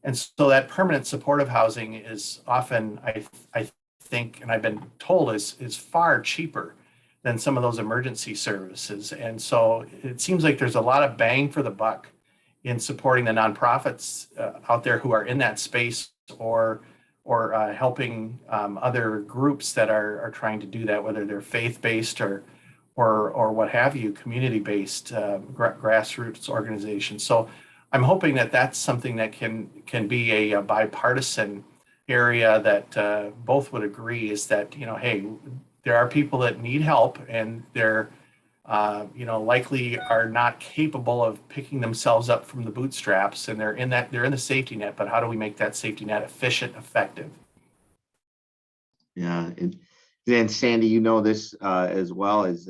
And so that permanent supportive housing is often, I think, and I've been told, is far cheaper than some of those emergency services. And so it seems like there's a lot of bang for the buck in supporting the nonprofits out there who are in that space, or helping other groups that are trying to do that, whether they're faith-based or what have you, community-based grassroots organizations. So I'm hoping that that's something that can be a bipartisan area that both would agree is that, you know, hey, there are people that need help, and they're likely are not capable of picking themselves up from the bootstraps, and they're in the safety net. But how do we make that safety net efficient, effective? Yeah, and then Sandy, you know this as well as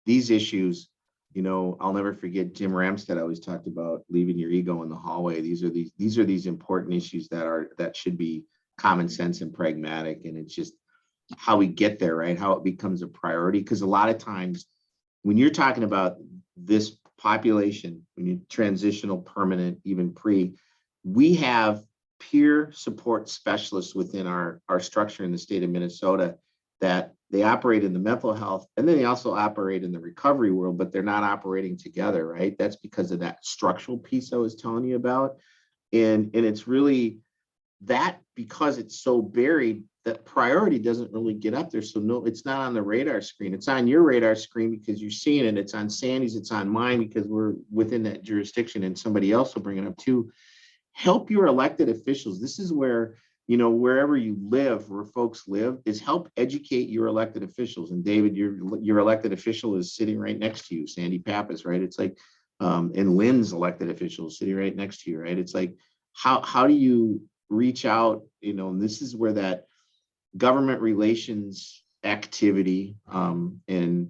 these issues. You know, I'll never forget Jim Ramstead always talked about leaving your ego in the hallway. These are these important issues that should be common sense and pragmatic, and it's just how we get there, right? How it becomes a priority. Because a lot of times when you're talking about this population, when you transitional, permanent, even pre, we have peer support specialists within our structure in the state of Minnesota that they operate in the mental health, and then they also operate in the recovery world, but they're not operating together, right? That's because of that structural piece I was telling you about. And it's really that, because it's so buried, that priority doesn't really get up there. So no, it's not on the radar screen. It's on your radar screen because you're seeing it. It's on Sandy's, it's on mine because we're within that jurisdiction, and somebody else will bring it up too. Help your elected officials. This is where, you know, wherever you live, where folks live, is help educate your elected officials. And David, your elected official is sitting right next to you, Sandy Pappas, right? It's like, and Lynn's elected official is sitting right next to you, right? It's like, how do you reach out, you know, and this is where that government relations activity, and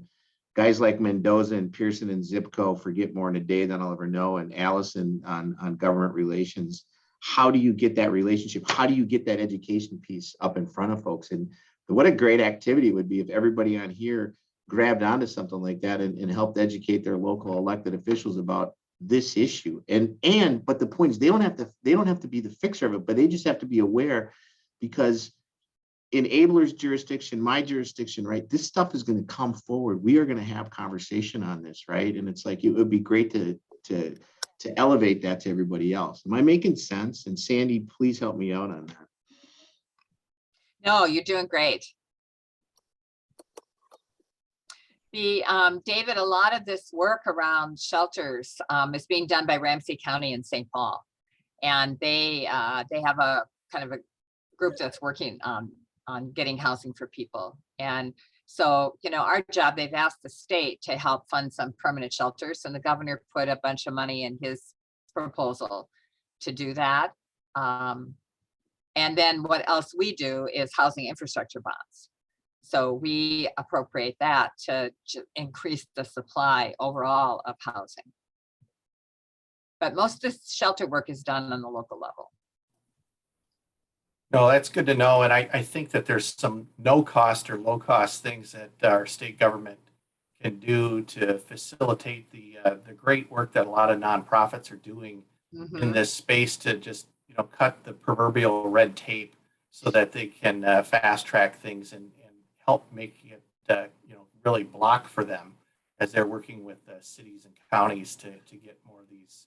guys like Mendoza and Pearson and Zipco forget more in a day than I'll ever know, and Allison on government relations. how do you get that relationship? How do you get that education piece up in front of folks? And what a great activity it would be if everybody on here grabbed onto something like that and helped educate their local elected officials about this issue. But the point is they don't have to be the fixer of it, but they just have to be aware, because in Abler's jurisdiction, my jurisdiction, right, this stuff is going to come forward. We are going to have conversation on this, right? And it's like, it would be great to elevate that to everybody else. Am I making sense? And Sandy, please help me out on that. No, you're doing great. David, a lot of this work around shelters is being done by Ramsey County and St. Paul. And they have a kind of a group that's working on getting housing for people. And so, you know, our job, they've asked the state to help fund some permanent shelters, and the governor put a bunch of money in his proposal to do that. And then what else we do is housing infrastructure bonds. So we appropriate that to increase the supply overall of housing. But most of the shelter work is done on the local level. No, that's good to know. And I think that there's some no cost or low cost things that our state government can do to facilitate the great work that a lot of nonprofits are doing in this space to just, you know, cut the proverbial red tape so that they can fast track things and help make it, you know, really block for them as they're working with cities and counties to get more of these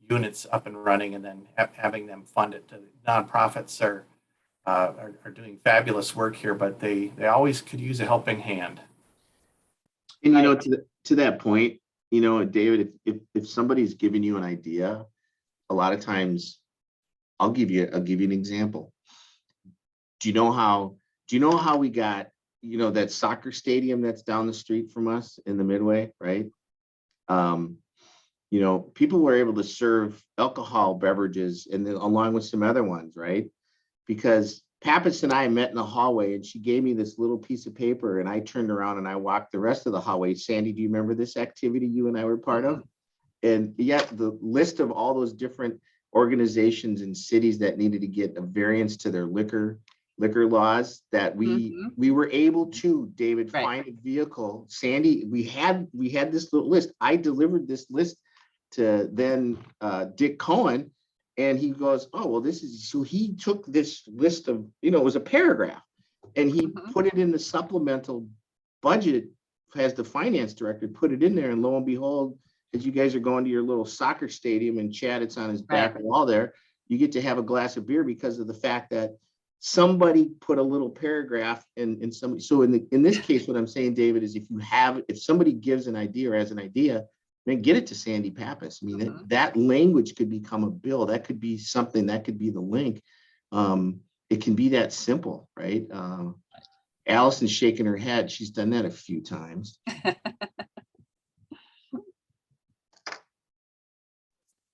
units up and running, and then having them fund it. Nonprofits are doing fabulous work here, but they always could use a helping hand. And you know, to that point, you know, David, if somebody's giving you an idea, a lot of times I'll give you an example. Do you know how we got, you know, that soccer stadium that's down the street from us in the Midway, right? You know, people were able to serve alcohol beverages and then along with some other ones, right? Because Pappas and I met in the hallway, and she gave me this little piece of paper, and I turned around and I walked the rest of the hallway. Sandy, do you remember this activity you and I were part of? And yet the list of all those different organizations and cities that needed to get a variance to their liquor laws, that we were able to, David, find a vehicle. Sandy, we had this little list. I delivered this list to then Dick Cohen, and he goes, oh, well, this is, so he took this list of, you know, it was a paragraph, and he put it in the supplemental budget as the finance director, put it in there, and lo and behold, as you guys are going to your little soccer stadium, and Chad, it's on his back wall there, you get to have a glass of beer because of the fact that somebody put a little paragraph in somebody. So in this case, what I'm saying, David, is if somebody gives an idea or has an idea, then get it to Sandy Pappas. I mean, that language could become a bill. That could be something, that could be the link. It can be that simple, right? Allison's shaking her head. She's done that a few times.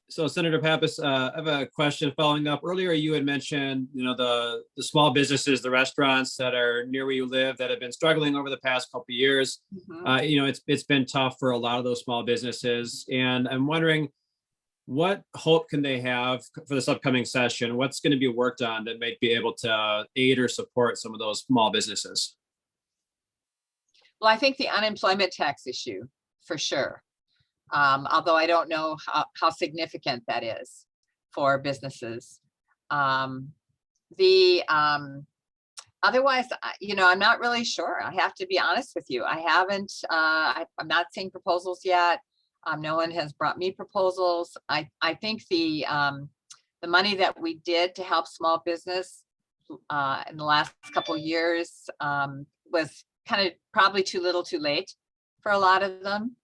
So Senator Pappas, I have a question following up. Earlier, you had mentioned, you know, the small businesses, the restaurants that are near where you live that have been struggling over the past couple of years. You know, it's been tough for a lot of those small businesses. And I'm wondering, what hope can they have for this upcoming session? What's going to be worked on that might be able to aid or support some of those small businesses? Well, I think the unemployment tax issue, for sure. Although I don't know how significant that is for businesses. Otherwise, you know, I'm not really sure. I have to be honest with you. I haven't, I'm not seeing proposals yet. No one has brought me proposals. I think the money that we did to help small business in the last couple of years was kind of probably too little too late for a lot of them.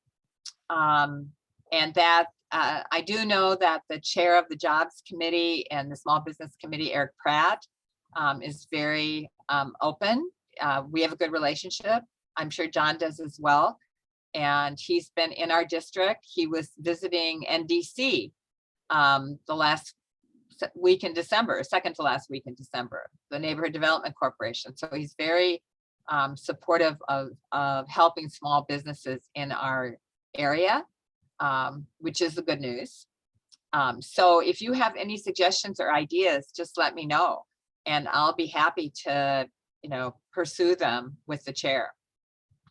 And that I do know that the chair of the Jobs Committee and the Small Business Committee, Eric Pratt, is very open. We have a good relationship. I'm sure John does as well. And he's been in our district. He was visiting NDC the last week in December, second to last week in December, the Neighborhood Development Corporation. So he's very supportive of helping small businesses in our area, which is the good news. So if you have any suggestions or ideas, just let me know, and I'll be happy to, pursue them with the chair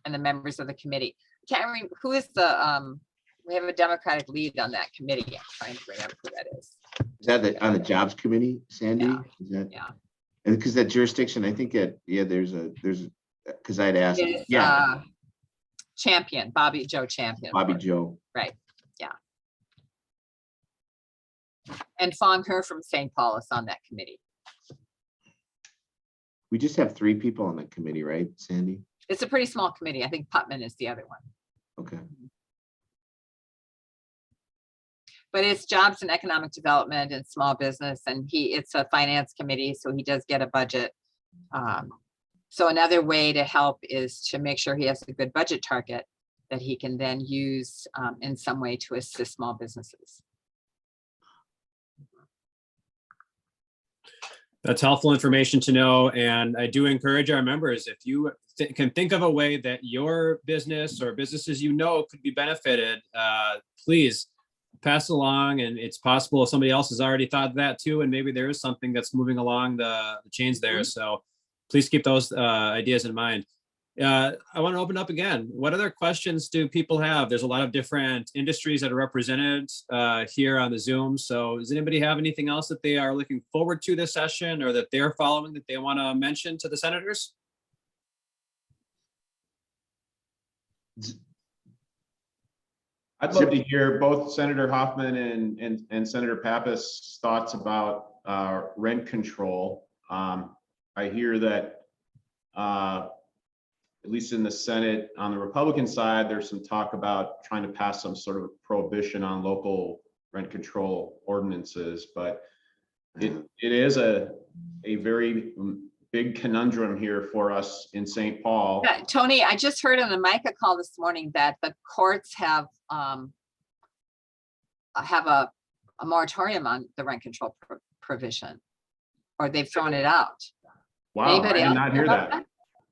and the members of the committee. Can't remember who is we have a Democratic lead on that committee. I'm trying to remember who that is. Is that on the jobs committee, Sandy? Yeah. Is that? Yeah. And because that jurisdiction, I think there's because I'd asked, It is, yeah, Champion, Bobby Joe Champion. Bobby Joe. Right, yeah. And Fong Her from St. Paul is on that committee. We just have 3 people on the committee, right, Sandy? It's a pretty small committee. I think Putman is the other one. Okay. But it's jobs and economic development and small business, and it's a finance committee, so he does get a budget. So another way to help is to make sure he has a good budget target that he can then use in some way to assist small businesses. That's helpful information to know. And I do encourage our members, if you can think of a way that your business or businesses could be benefited, please pass along. And it's possible somebody else has already thought of that too. And maybe there is something that's moving along the chains there. So please keep those ideas in mind. I want to open up again. What other questions do people have? There's a lot of different industries that are represented here on the Zoom. So does anybody have anything else that they are looking forward to this session or that they're following that they want to mention to the senators? I'd love to hear both Senator Hoffman and Senator Pappas' thoughts about rent control. I hear that at least in the Senate, on the Republican side, there's some talk about trying to pass some sort of prohibition on local rent control ordinances, but it is a very big conundrum here for us in St. Paul. Yeah, Tony, I just heard on the Micah call this morning that the courts have a moratorium on the rent control provision, or they've thrown it out. Wow, I Anybody did else not know hear about that.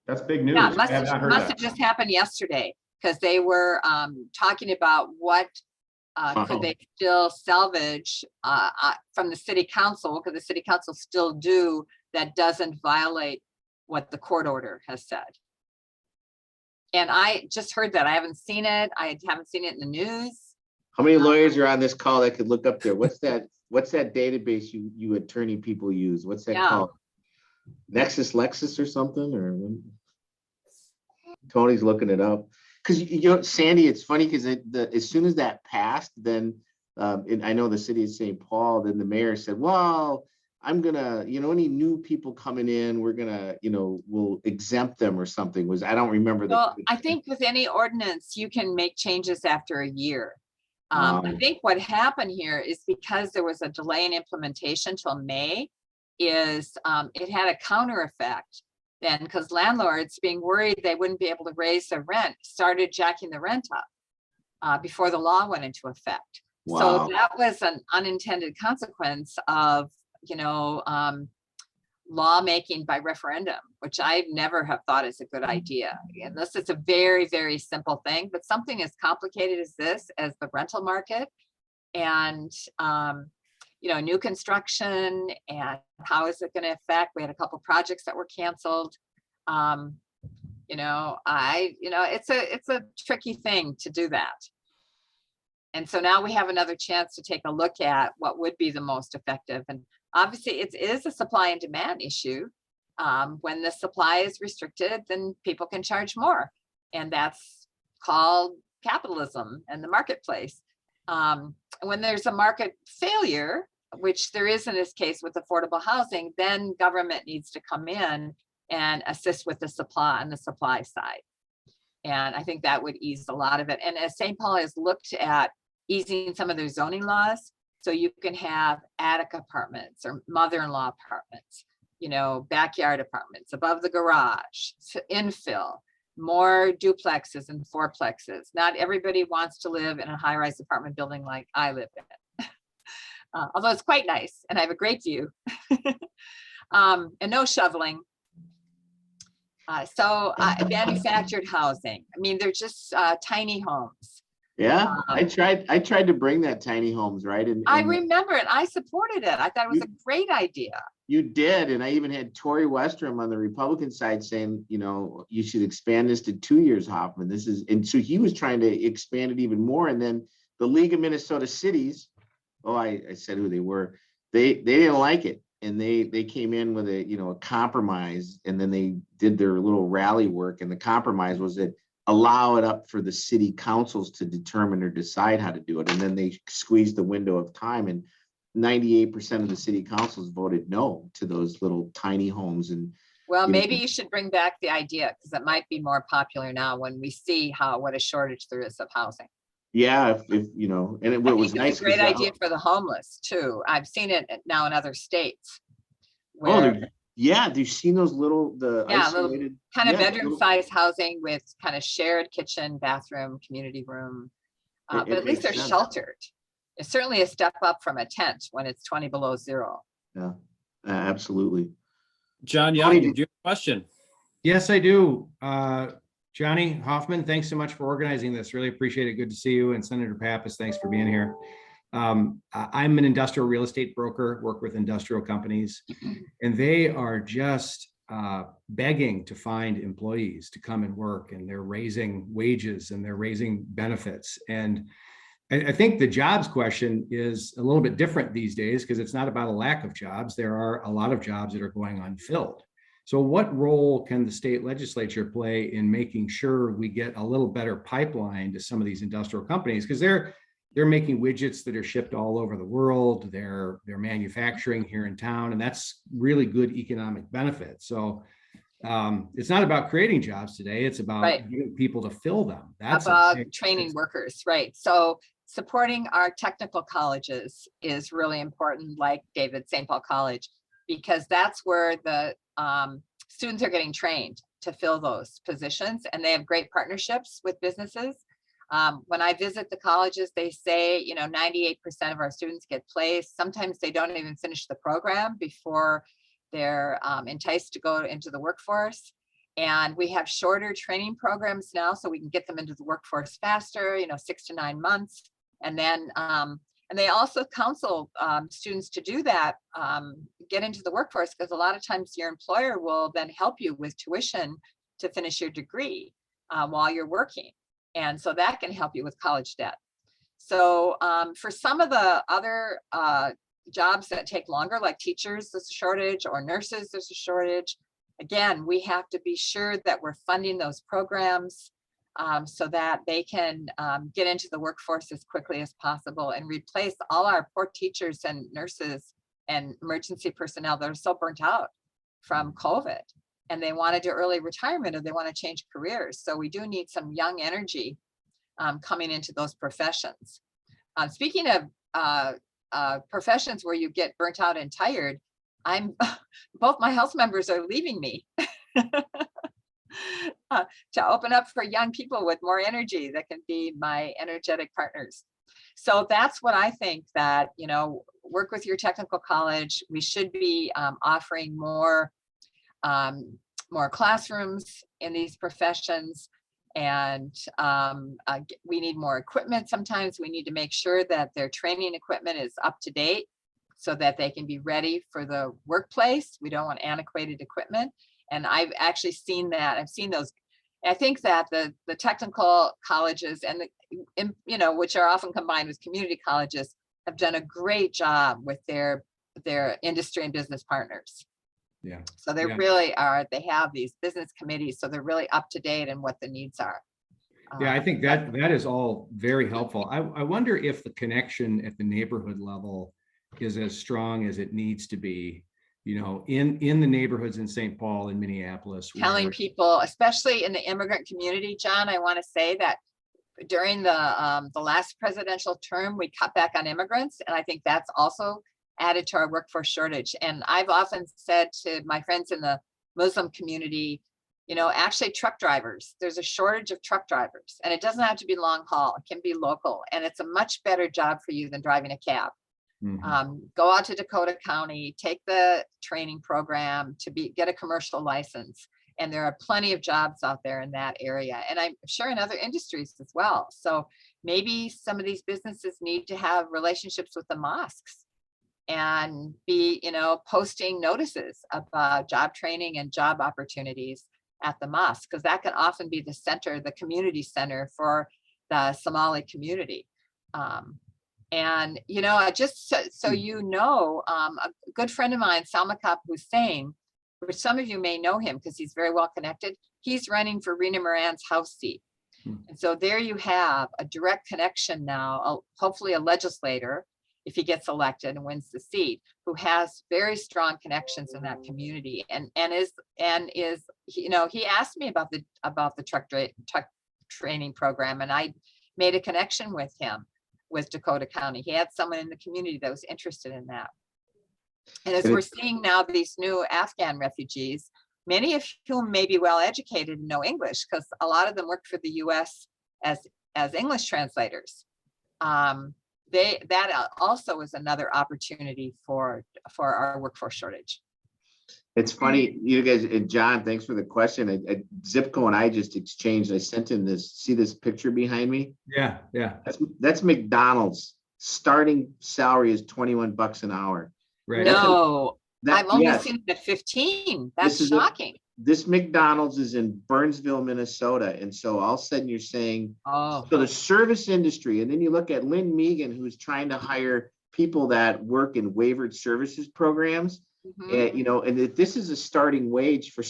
That's big news. Yeah, I have not heard must that. have just happened yesterday, because they were talking about what could they still salvage from the city council, because the city council still do that doesn't violate what the court order has said. And I just heard that. I haven't seen it. I haven't seen it in the news. How many lawyers are on this call that could look up there? What's that database you attorney people use? What's that called? Lexis or something? Or Tony's looking it up. Because Sandy, it's funny because as soon as that passed, then and I know the city of St. Paul, then the mayor said, well, I'm gonna, any new people coming in, we're gonna, we'll exempt them or something. I don't remember. Well, I think with any ordinance, you can make changes after a year. I think what happened here is because there was a delay in implementation till May, it had a counter effect then, because landlords, being worried they wouldn't be able to raise their rent, started jacking the rent up before the law went into effect. Wow. So that was an unintended consequence of lawmaking by referendum, which I never have thought is a good idea. Unless it's a very, very simple thing, but something as complicated as this, as the rental market, and new construction, and how is it going to affect? We had a couple projects that were canceled. It's a tricky thing to do that. And so now we have another chance to take a look at what would be the most effective. And obviously it is a supply and demand issue. When the supply is restricted, then people can charge more. And that's called capitalism and the marketplace. When there's a market failure, which there is in this case with affordable housing, then government needs to come in and assist with the supply on the supply side. And I think that would ease a lot of it. And as St. Paul has looked at easing some of their zoning laws, so you can have attic apartments or mother-in-law apartments, backyard apartments above the garage, infill, more duplexes and fourplexes. Not everybody wants to live in a high-rise apartment building like I live in. Although it's quite nice and I have a great view. And no shoveling. Manufactured housing. I mean, they're just tiny homes. Yeah, I tried to bring that tiny homes, right? And I remember it. I supported it. I thought it was a great idea. you did. And I even had Tori Westrom on the Republican side saying, you know, you should expand this to 2 years, Hoffman. And so he was trying to expand it even more. And then the League of Minnesota Cities, I said who they were, they didn't like it. And they came in with a compromise, and then they did their little rally work. And the compromise was that allow it up for the city councils to determine or decide how to do it. And then they squeezed the window of time, and 98% of the city councils voted no to those little tiny homes. And Well, maybe you should bring back the idea, because it might be more popular now when we see what a shortage there is of housing. yeah, if and it I was think nice. it's a great idea for the homeless too. I've seen it now in other states. Oh, Where, yeah, you've seen those little little isolated kind of yeah, bedroom size housing with kind of shared kitchen, bathroom, community room. It But at least makes they're sense. sheltered. It's certainly a step up from a tent when it's 20 below zero. Yeah, absolutely. John Tony, Young, do you have a question? Yes, I do. Johnny Hoffman, thanks so much for organizing this. Really appreciate it. Good to see you. And Senator Pappas, thanks for being here. I'm an industrial real estate broker, work with industrial companies, and they are just begging to find employees to come and work, and they're raising wages and they're raising benefits. And I think the jobs question is a little bit different these days, because it's not about a lack of jobs. There are a lot of jobs that are going unfilled. So what role can the state legislature play in making sure we get a little better pipeline to some of these industrial companies? Because they're making widgets that are shipped all over the world. They're manufacturing here in town, and that's really good economic benefit. So it's not about creating jobs today. It's about getting people to fill them. That's about training workers, right? So supporting our technical colleges is really important, like David St. Paul College, because that's where the students are getting trained to fill those positions, and they have great partnerships with businesses. When I visit the colleges, they say, 98% of our students get placed. Sometimes they don't even finish the program before they're enticed to go into the workforce. And we have shorter training programs now, so we can get them into the workforce faster, 6 to 9 months. And then, and they also counsel students to do that, get into the workforce, because a lot of times your employer will then help you with tuition to finish your degree while you're working. And so that can help you with college debt. So for some of the other jobs that take longer, like teachers, there's a shortage, or nurses, there's a shortage. Again, we have to be sure that we're funding those programs so that they can get into the workforce as quickly as possible and replace all our poor teachers and nurses and emergency personnel that are so burnt out from COVID, and they want to do early retirement, or they want to change careers. So we do need some young energy coming into those professions. Speaking of professions where you get burnt out and tired, both my house members are leaving me to open up for young people with more energy that can be my energetic partners. So that's what I think, that, work with your technical college. We should be offering more classrooms in these professions. And we need more equipment. Sometimes we need to make sure that their training equipment is up to date so that they can be ready for the workplace. We don't want antiquated equipment. And I've actually seen that. I've seen those. I think that the technical colleges and which are often combined with community colleges, have done a great job with their industry and business partners. Yeah. So they really are, they have these business committees, so they're really up to date in what the needs are. Yeah, I think that is all very helpful. I wonder if the connection at the neighborhood level is as strong as it needs to be, in the neighborhoods in St. Paul and Minneapolis. Telling people, especially in the immigrant community, John, I want to say that during the last presidential term, we cut back on immigrants, and I think that's also added to our workforce shortage. And I've often said to my friends in the Muslim community, actually truck drivers, there's a shortage of truck drivers, and it doesn't have to be long haul, it can be local, and it's a much better job for you than driving a cab. Mm-hmm. Go out to Dakota County, take the training program to get a commercial license. And there are plenty of jobs out there in that area. And I'm sure in other industries as well. So maybe some of these businesses need to have relationships with the mosques and be, posting notices about job training and job opportunities at the mosque, because that can often be the center, the community center for the Somali community. And, I just, so a good friend of mine, Salmakap Hussein, which some of you may know him because he's very well connected, he's running for Rena Moran's House seat. And so there you have a direct connection now, hopefully a legislator, if he gets elected and wins the seat, who has very strong connections in that community, and is he asked me about the truck training program, and I made a connection with him with Dakota County. He had someone in the community that was interested in that. And as we're seeing now, these new Afghan refugees, many of whom may be well educated and know English, because a lot of them work for the US as English translators. That also is another opportunity for our workforce shortage. It's funny, you guys, and John, thanks for the question. Zipco and I just exchanged. I sent him this. See this picture behind me? Yeah. That's McDonald's. Starting salary is $21 an hour. Right. No, I've only yes. seen it at 15. That's This is shocking. This McDonald's is in Burnsville, Minnesota. And so all of a sudden you're saying, Oh, so the service industry, and then you look at Lynn Megan, who's trying to hire people that work in waivered services programs. mhm. And if this is a starting wage for,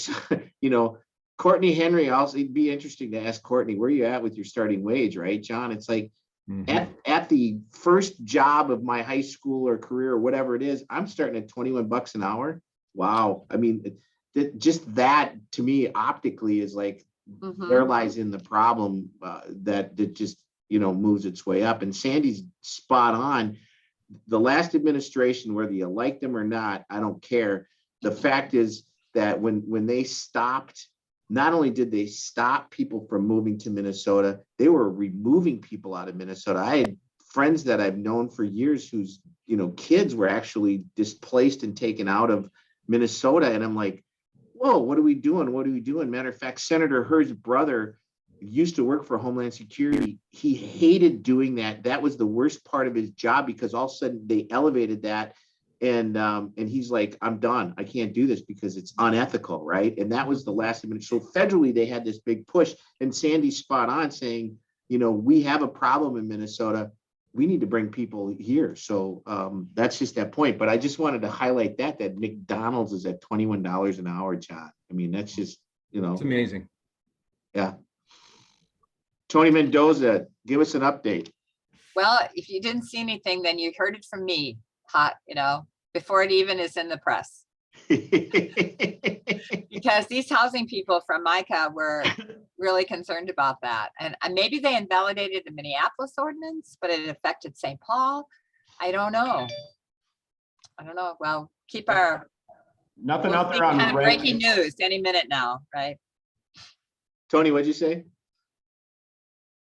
Courtney Henry, also, it'd be interesting to ask Courtney, where are you at with your starting wage, right, John? It's like at the first job of my high school or career or whatever it is, I'm starting at $21 an hour. Wow. I mean, just that to me optically is like, Mhm. there lies in the problem that just, moves its way up. And Sandy's spot on. The last administration, whether you like them or not, I don't care. The fact is that when they stopped, not only did they stop people from moving to Minnesota, they were removing people out of Minnesota. I had friends that I've known for years whose, kids were actually displaced and taken out of Minnesota. And I'm like, whoa, what are we doing? What are we doing? Matter of fact, Senator Hurd's brother used to work for Homeland Security. He hated doing that. That was the worst part of his job, because all of a sudden they elevated that. And he's like, I'm done. I can't do this because it's unethical, right? And that was the last minute. So federally, they had this big push. And Sandy's spot on saying, we have a problem in Minnesota. We need to bring people here. So that's just that point. But I just wanted to highlight that McDonald's is at $21 an hour, John. I mean, that's just, It's amazing. Yeah. Tony Mendoza, give us an update. Well, if you didn't see anything, then you heard it from me, before it even is in the press. Because these housing people from Micah were really concerned about that. And maybe they invalidated the Minneapolis ordinance, but it affected St. Paul. I don't know. Well, keep our Nothing we'll out see there on kind of rent. breaking news any minute now, right? Tony, what'd you say?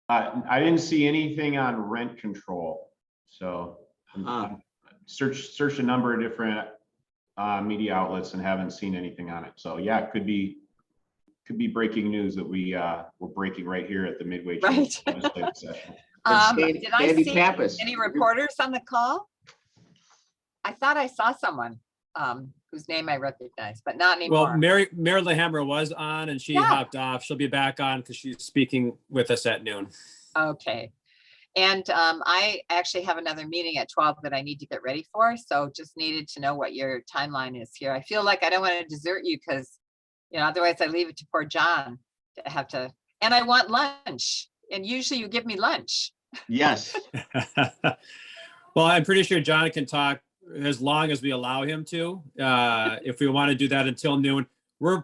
I didn't see anything on rent control. So searched a number of different media outlets and haven't seen anything on it. So yeah, it could be breaking news that we're breaking right here at the Midway Right. legislative session. Did I Andy see Pappas. any reporters on the call? I thought I saw someone whose name I recognize, but not anymore. Well, Mary Lehammer was on and she hopped off. She'll be back on because she's speaking with us at noon. Okay. And I actually have another meeting at 12 that I need to get ready for. So just needed to know what your timeline is here. I feel like I don't want to desert you because, otherwise I leave it to poor John to have to, and I want lunch. And usually you give me lunch. Yes. Well, I'm pretty sure John can talk as long as we allow him to. If we want to do that until noon,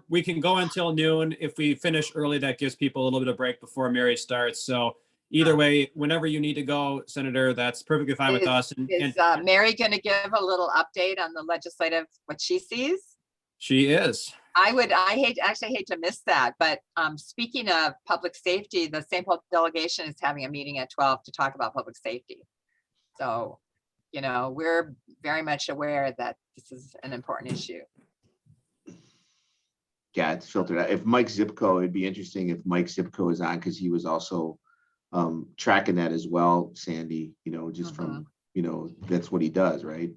we can go until noon. If we finish early, that gives people a little bit of break before Mary starts. So either way, whenever you need to go, Senator, that's perfectly fine with us. Is Mary going to give a little update on the legislative, what she sees? She is. I hate to miss that. But speaking of public safety, the St. Paul delegation is having a meeting at 12 to talk about public safety. So, we're very much aware that this is an important issue. Yeah, it's filtered out. If Mike Zipko, it'd be interesting if Mike Zipko is on, because he was also tracking that as well, Sandy, just from, that's what he does, right?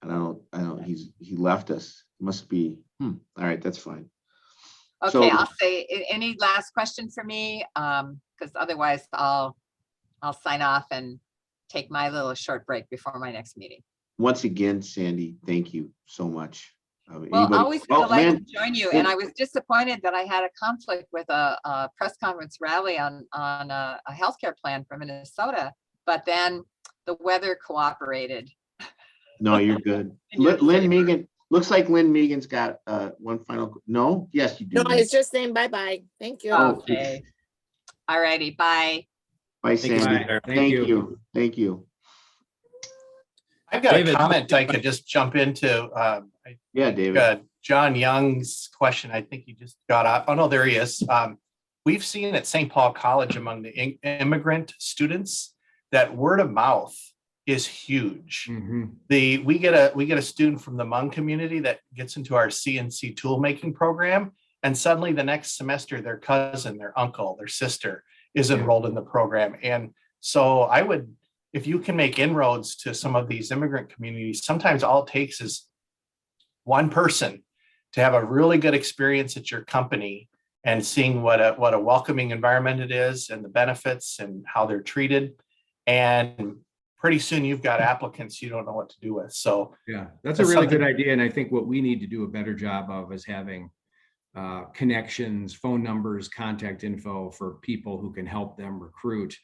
And he left us. Must be, all right, that's fine. Okay, So- I'll say, any last question for me? Because otherwise I'll sign off and take my little short break before my next meeting. Once again, Sandy, thank you so much. Well, always be delighted to join you. And Lynn- I was disappointed that I had a conflict with a press conference rally on a healthcare plan from Minnesota, but then the weather cooperated. No, you're good. In your Lynn favor. Megan, looks like Lynn Megan's got one final, no? Yes, you do. No, I was just saying bye-bye. Thank you. Okay. All righty, bye. Bye, Thank you, Sandy. Senator. Thank you. Thank you. I've got David. a comment I could just jump into. Yeah, David. John Young's question, I think he just got off. Oh, no, there he is. We've seen at St. Paul College among the immigrant students that word of mouth is huge. Mhm. We get a student from the Hmong community that gets into our CNC tool making program, and suddenly the next semester their cousin, their uncle, their sister is enrolled in the program. And so I would, if you can make inroads to some of these immigrant communities, sometimes all it takes is one person to have a really good experience at your company and seeing what a welcoming environment it is and the benefits and how they're treated. And pretty soon you've got applicants you don't know what to do with. So Yeah, that's a That's really good something- idea. And I think what we need to do a better job of is having connections, phone numbers, contact info for people who can help them recruit,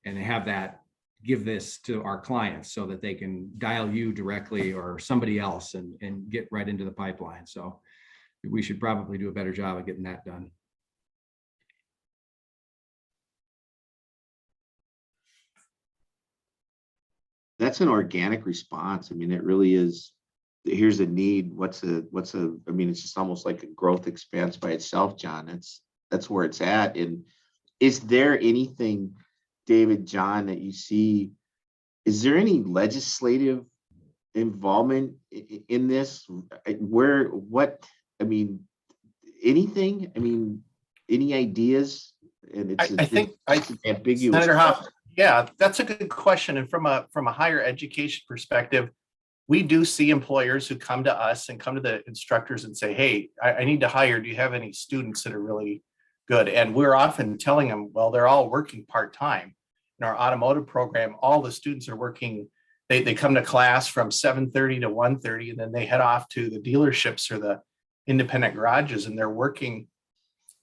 and have that, give this to our clients so that they can dial you directly or somebody else and get right into the pipeline. So we should probably do a better job of getting that done. That's an organic response. I mean, it really is. Here's a need. I mean, it's just almost like a growth expense by itself, John. That's where it's at. And is there anything, David, John, that you see? Is there any legislative involvement in this? I mean, anything? I mean, any ideas? And I think it's ambiguous. Senator Hoffman, yeah, that's a good question. And from a higher education perspective, we do see employers who come to us and come to the instructors and say, hey, I need to hire. Do you have any students that are really good? And we're often telling them, well, they're all working part-time. In our automotive program, all the students are working. They come to class from 7:30 to 1:30, and then they head off to the dealerships or the independent garages, and they're working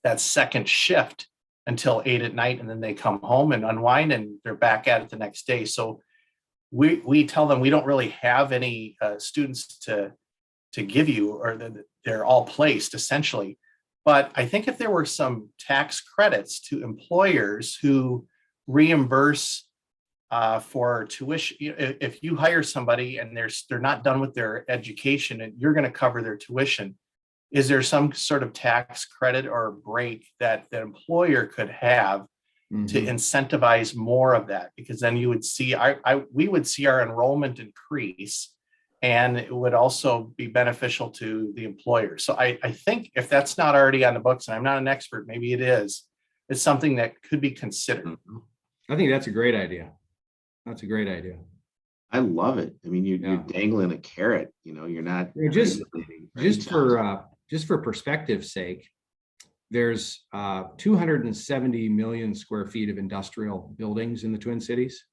that second shift until 8 at night, and then they come home and unwind, and they're back at it the next day. So we tell them we don't really have any students to give you, or they're all placed essentially. But I think if there were some tax credits to employers who reimburse for tuition, if you hire somebody and they're not done with their education and you're going to cover their tuition, is there some sort of tax credit or break that the employer could have to incentivize more of that? Because then you would see we would see our enrollment increase, and it would also be beneficial to the employer. So I think if that's not already on the books, and I'm not an expert, maybe it is, it's something that could be considered. I think that's a great idea. That's a great idea. I love it. I mean, you're Yeah. dangling a carrot, you're not. Yeah, just for perspective's sake, there's 270 million square feet of industrial buildings in the Twin Cities.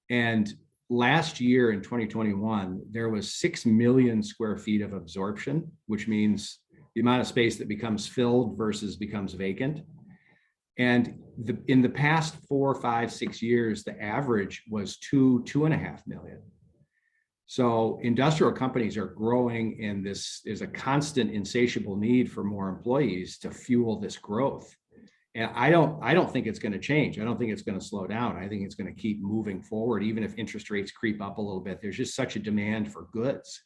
And last year in 2021, there was 6 million square feet of absorption, which means the amount of space that becomes filled versus becomes vacant. And in the past 4, 5, 6 years, the average was 2.5 million. So industrial companies are growing, and this is a constant insatiable need for more employees to fuel this growth. And I don't think it's going to change. I don't think it's going to slow down. I think it's going to keep moving forward, even if interest rates creep up a little bit. There's just such a demand for goods.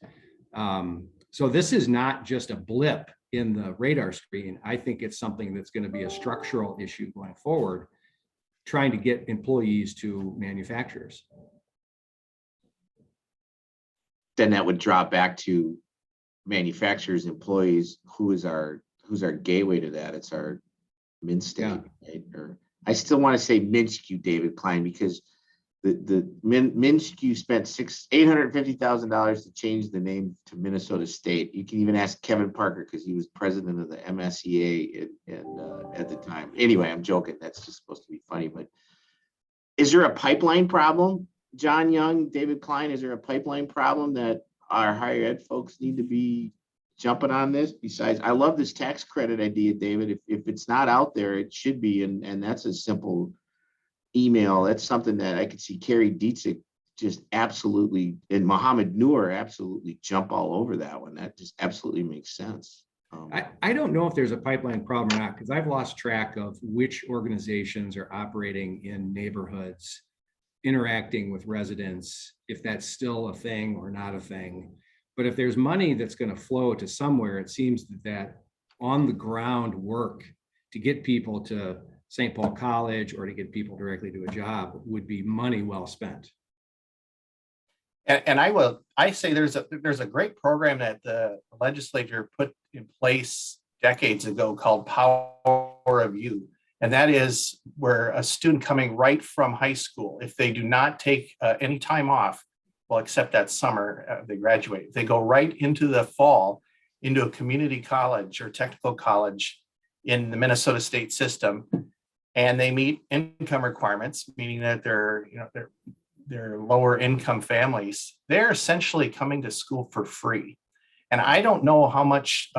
So this is not just a blip in the radar screen. I think it's something that's going to be a structural issue going forward, trying to get employees to manufacturers. Then that would drop back to manufacturers, employees. Who's our gateway to that? It's our min state, right? Or I still want to say Minshew, David Klein, because Minshew spent $850,000 to change the name to Minnesota State. You can even ask Kevin Parker because he was president of the MSEA at the time. Anyway, I'm joking. That's just supposed to be funny. But is there a pipeline problem, John Young, David Klein? Is there a pipeline problem that our higher ed folks need to be jumping on this? Besides, I love this tax credit idea, David. If it's not out there, it should be, and that's a simple email. That's something that I could see Carrie Dietzick just absolutely, and Mohammed Noor absolutely jump all over that one. That just absolutely makes sense. I don't know if there's a pipeline problem or not, because I've lost track of which organizations are operating in neighborhoods, interacting with residents, if that's still a thing or not a thing. But if there's money that's going to flow to somewhere, it seems that on the ground work to get people to St. Paul College or to get people directly to a job would be money well spent. And I say there's a great program that the legislature put in place decades ago called Power of You. And that is where a student coming right from high school, if they do not take any time off, well, except that summer, they graduate, they go right into the fall into a community college or technical college in the Minnesota state system. And they meet income requirements, meaning that they're lower income families. They're essentially coming to school for free. And I don't know how much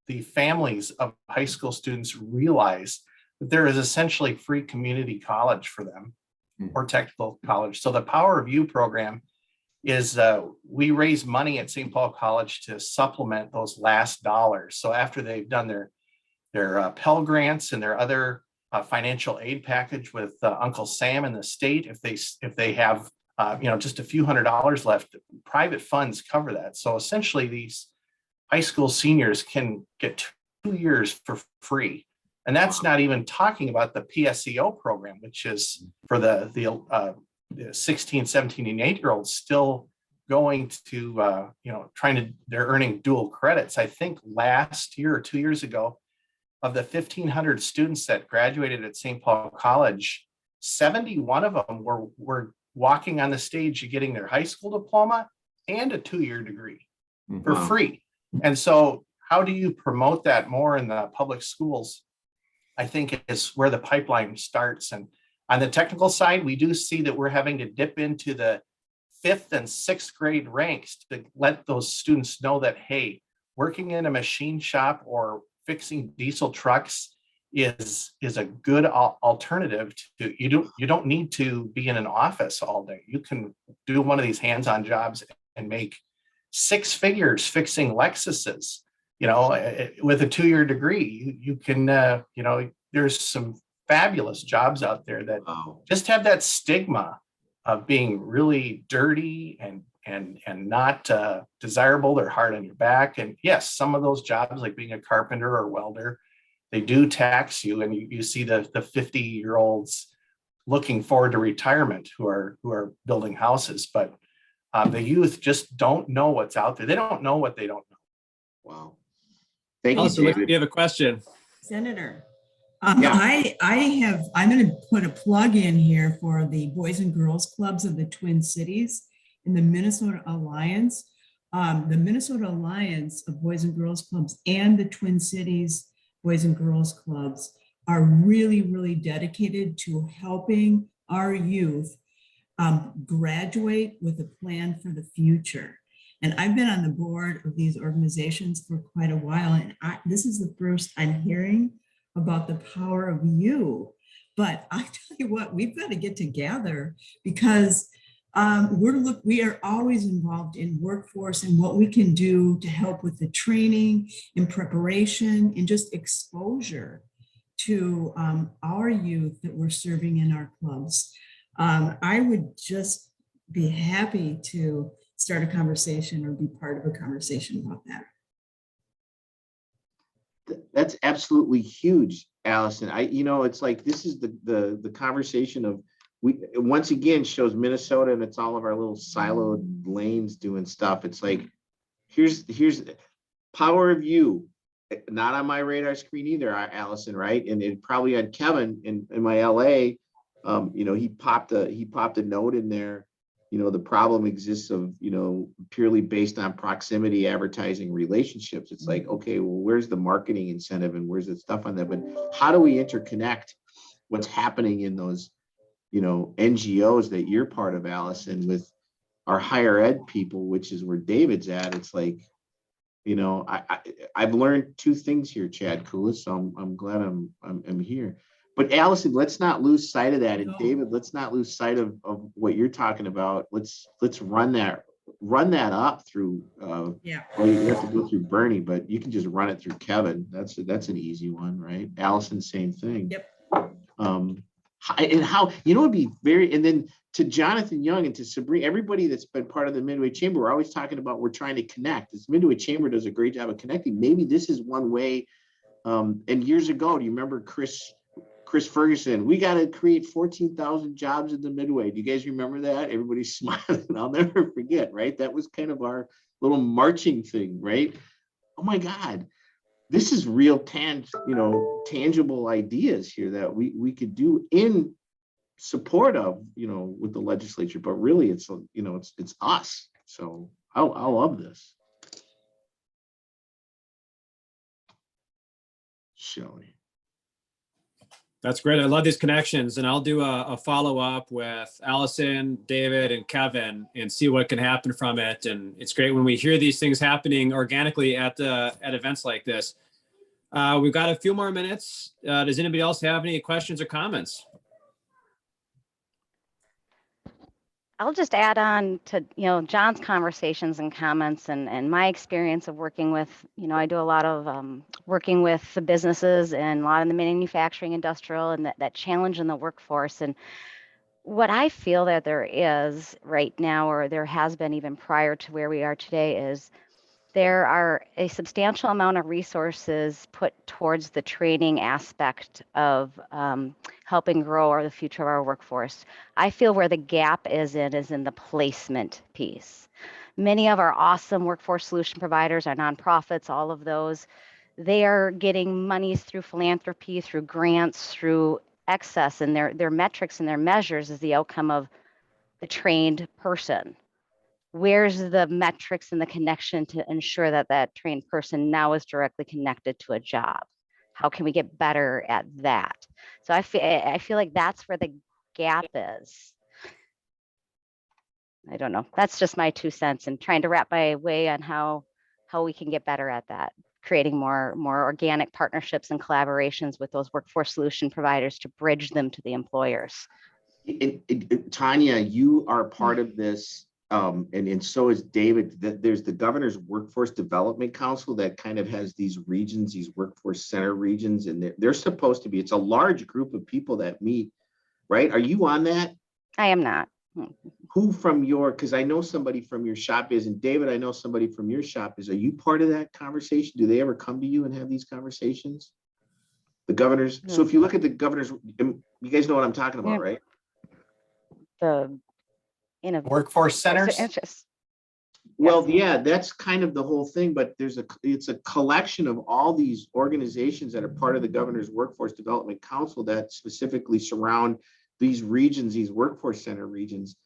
the families of high school students realize that there is essentially free community college for them or technical college. So the Power of You program is we raise money at St. Paul College to supplement those last dollars. So after they've done their Pell Grants and their other financial aid package with Uncle Sam and the state, if they have just a few $100s left, private funds cover that. So essentially these high school seniors can get 2 years for free. And that's not even talking about the PSEO program, which is for the 16, 17, and 8-year-olds still going to, they're earning dual credits. I think last year or 2 years ago, of the 1,500 students that graduated at St. Paul College, 71 of them were walking on the stage getting their high school diploma and a 2-year degree for free. And so how do you promote that more in the public schools? I think is where the pipeline starts. And on the technical side, we do see that we're having to dip into the 5th and 6th grade ranks to let those students know that, hey, working in a machine shop or fixing diesel trucks is a good alternative to you don't need to be in an office all day. You can do one of these hands-on jobs and make 6 figures fixing Lexuses, with a 2-year degree. You can there's some fabulous jobs out there that just have that stigma of being really dirty and not desirable. They're hard on your back. And yes, some of those jobs, like being a carpenter or welder, they do tax you, and you see the 50-year-olds looking forward to retirement who are building houses. But the youth just don't know what's out there. They don't know what they don't know. Wow. Thank you, Allison, David. you have a question. Senator, Yeah. I'm going to put a plug in here for the Boys and Girls Clubs of the Twin Cities in the Minnesota Alliance. The Minnesota Alliance of Boys and Girls Clubs and the Twin Cities Boys and Girls Clubs are really, really dedicated to helping our youth graduate with a plan for the future. And I've been on the board of these organizations for quite a while, and this is the first I'm hearing about the Power of You. But I tell you what, we've got to get together because we are always involved in workforce and what we can do to help with the training and preparation and just exposure to our youth that we're serving in our clubs. I would just be happy to start a conversation or be part of a conversation about that. That's absolutely huge, Allison. It's like this is the conversation of once again shows Minnesota, and it's all of our little siloed lanes doing stuff. It's like here's Power of You. not on my radar screen either, Allison, right? And it probably had Kevin in my LA. He popped a note in there. The problem exists of, purely based on proximity advertising relationships. It's like, okay, well, where's the marketing incentive and where's the stuff on that? But how do we interconnect what's happening in those, NGOs that you're part of, Allison, with our higher ed people, which is where David's at? It's like, I've learned two things here, Chad Koulis, so I'm glad I'm here. But Allison, let's not lose sight of that. And David, let's not lose sight of what you're talking about. Let's run that up through well, you have to go through Bernie, but you can just run it through Kevin. That's an easy one, right? Allison, same thing. Yep. And how, it'd be and then to Jonathan Young and to Sabrina, everybody that's been part of the Midway Chamber, we're always talking about, we're trying to connect. This Midway Chamber does a great job of connecting. Maybe this is one way. And years ago, do you remember Chris Ferguson? We got to create 14,000 jobs in the Midway. Do you guys remember that? Everybody's smiling. I'll never forget, right? That was kind of our little marching thing, right? Oh my God. This is real tangible ideas here that we could do in support of, with the legislature, but really it's us. So I love this. Shelley. That's great. I love these connections, and I'll do a follow-up with Allison, David, and Kevin and see what can happen from it. And it's great when we hear these things happening organically at events like this. We've got a few more minutes. Does anybody else have any questions or comments? I'll just add on to, John's conversations and comments and my experience of working with, I do a lot of working with the businesses and a lot in the manufacturing industrial and that challenge in the workforce. And what I feel that there is right now, or there has been even prior to where we are today, is there are a substantial amount of resources put towards the training aspect of helping grow the future of our workforce. I feel where the gap is in the placement piece. Many of our awesome workforce solution providers, our nonprofits, all of those, they are getting monies through philanthropy, through grants, through excess, and their metrics and their measures is the outcome of the trained person. Where's the metrics and the connection to ensure that trained person now is directly connected to a job? How can we get better at that? So I feel like that's where the gap is. I don't know. That's just my 2 cents and trying to wrap my way on how we can get better at that, creating more organic partnerships and collaborations with those workforce solution providers to bridge them to the employers. Tanya, you are part of this. And so is David. There's the Governor's Workforce Development Council that kind of has these regions, these workforce center regions, and they're supposed to be, it's a large group of people that meet, right? Are you on that? I am not. Who from because I know somebody from your shop is, and David, I know somebody from your shop is. Are you part of that conversation? Do they ever come to you and have these conversations? The governors. No. So if you look at the governors, you guys know what I'm talking about, right? Workforce centers. Well, yeah, that's kind of the whole thing, but it's a collection of all these organizations that are part of the Governor's Workforce Development Council that specifically surround these regions, these workforce center regions.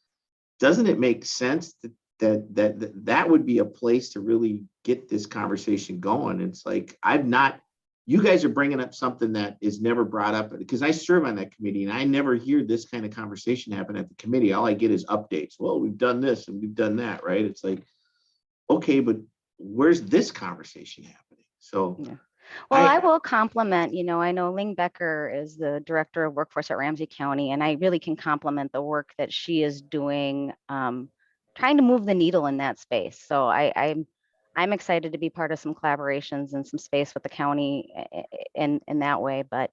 Doesn't it make sense that would be a place to really get this conversation going? It's like, you guys are bringing up something that is never brought up, because I serve on that committee and I never hear this kind of conversation happen at the committee. All I get is updates. Well, we've done this and we've done that, right? It's like, okay, but where's this conversation happening? So, yeah. Well, I will compliment, I know Ling Becker is the director of workforce at Ramsey County, and I really can compliment the work that she is doing, trying to move the needle in that space. So I'm excited to be part of some collaborations and some space with the county in that way. But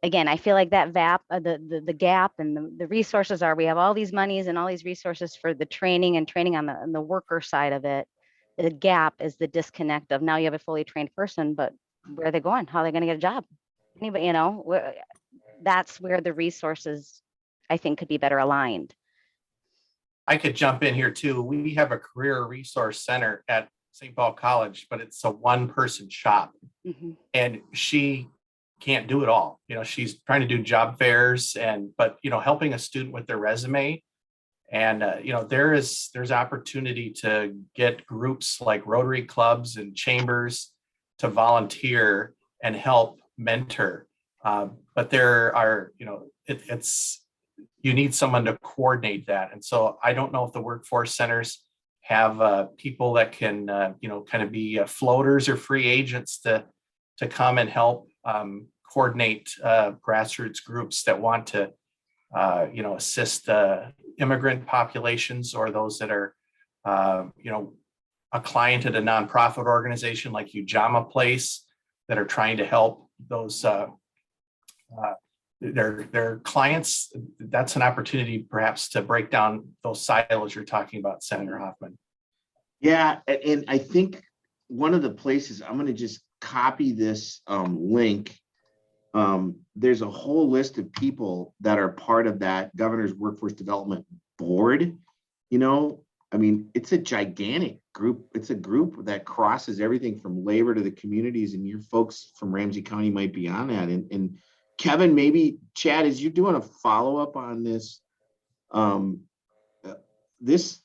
again, I feel like that the gap and the resources we have all these monies and all these resources for the training on the worker side of it. The gap is the disconnect of now you have a fully trained person, but where are they going? How are they going to get a job? Anybody, that's where the resources I think could be better aligned. I could jump in here too. We have a career resource center at St. Paul College, but it's a one-person shop. Mhm. And she can't do it all. She's trying to do job fairs but helping a student with their resume. And there's opportunity to get groups like Rotary clubs and chambers to volunteer and help mentor. But there are, you need someone to coordinate that. And so I don't know if the workforce centers have people that can, kind of be floaters or free agents to come and help coordinate grassroots groups that want to, assist immigrant populations or those that are, a client at a nonprofit organization like Ujamaa Place that are trying to help those their clients. That's an opportunity perhaps to break down those silos you're talking about, Senator Hoffman. Yeah, and I think one of the places, I'm going to just copy this link. There's a whole list of people that are part of that Governor's Workforce Development Board. I mean, it's a gigantic group. It's a group that crosses everything from labor to the communities, and your folks from Ramsey County might be on that. And Kevin, maybe Chad, as you're doing a follow-up on this, this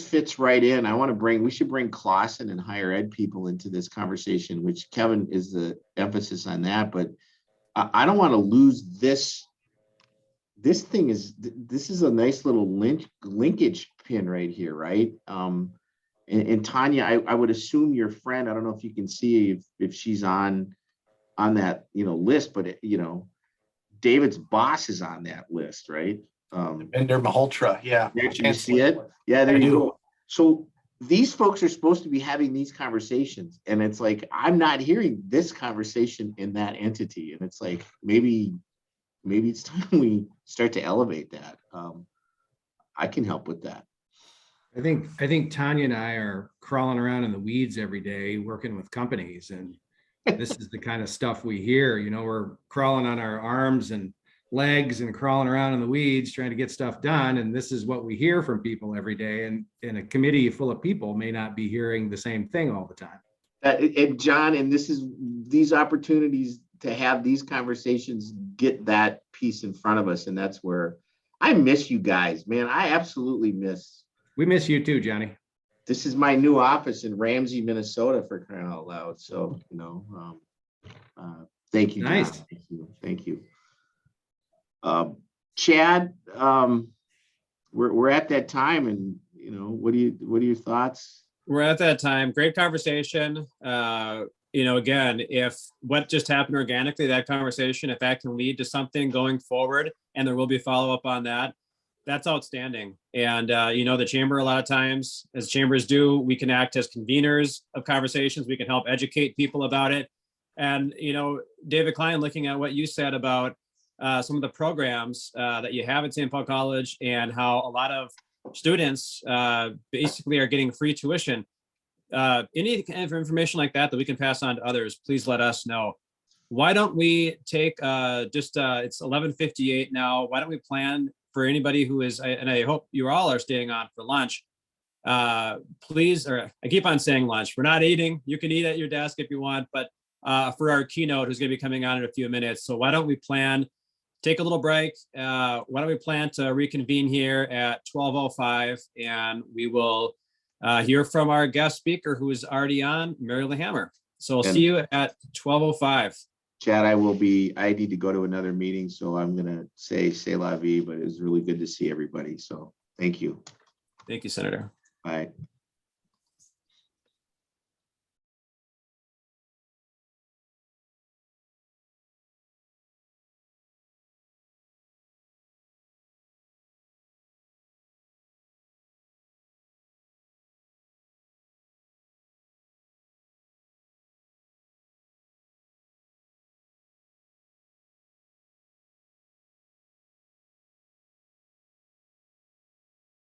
fits right in. We should bring Clausen and higher ed people into this conversation, which Kevin is the emphasis on that, but I don't want to lose this. This is a nice little linkage pin right here, right? And Tanya, I would assume your friend, I don't know if you can see if she's on that, list, but David's boss is on that list, right? Bender Malhotra, yeah. You see it? Yeah, there you go. So these folks are supposed to be having these conversations, and it's like, I'm not hearing this conversation in that entity. And it's like, maybe it's time we start to elevate that. I can help with that. I think Tanya and I are crawling around in the weeds every day working with companies, and this is the kind of stuff we hear. We're crawling on our arms and legs and crawling around in the weeds trying to get stuff done, and this is what we hear from people every day. And in a committee full of people may not be hearing the same thing all the time. And John, and these opportunities to have these conversations get that piece in front of us, and that's where I miss you guys, man. I absolutely miss. We miss you too, Johnny. This is my new office in Ramsey, Minnesota, for crying out loud. So thank you, John. Nice. Thank you. Chad, we're at that time, and what are your thoughts? We're at that time. Great conversation. Again, if what just happened organically, that conversation, if that can lead to something going forward, and there will be follow-up on that, that's outstanding. And the chamber, a lot of times, as chambers do, we can act as conveners of conversations. We can help educate people about it. And David Klein, looking at what you said about some of the programs that you have at St. Paul College and how a lot of students basically are getting free tuition. Any kind of information like that we can pass on to others, please let us know. Why don't we take it's 11:58 now. Why don't we plan for anybody who is, and I hope you all are staying on for lunch. Please, or I keep on saying lunch. We're not eating. You can eat at your desk if you want, but for our keynote who's going to be coming on in a few minutes. So why don't we take a little break. Why don't we plan to reconvene here at 12:05, and we will hear from our guest speaker who is already on, Mary Hammer. So we'll see you at 12:05. Chad, I need to go to another meeting, so I'm going to say la vie, but it was really good to see everybody. So thank you. Thank you, Senator. Bye.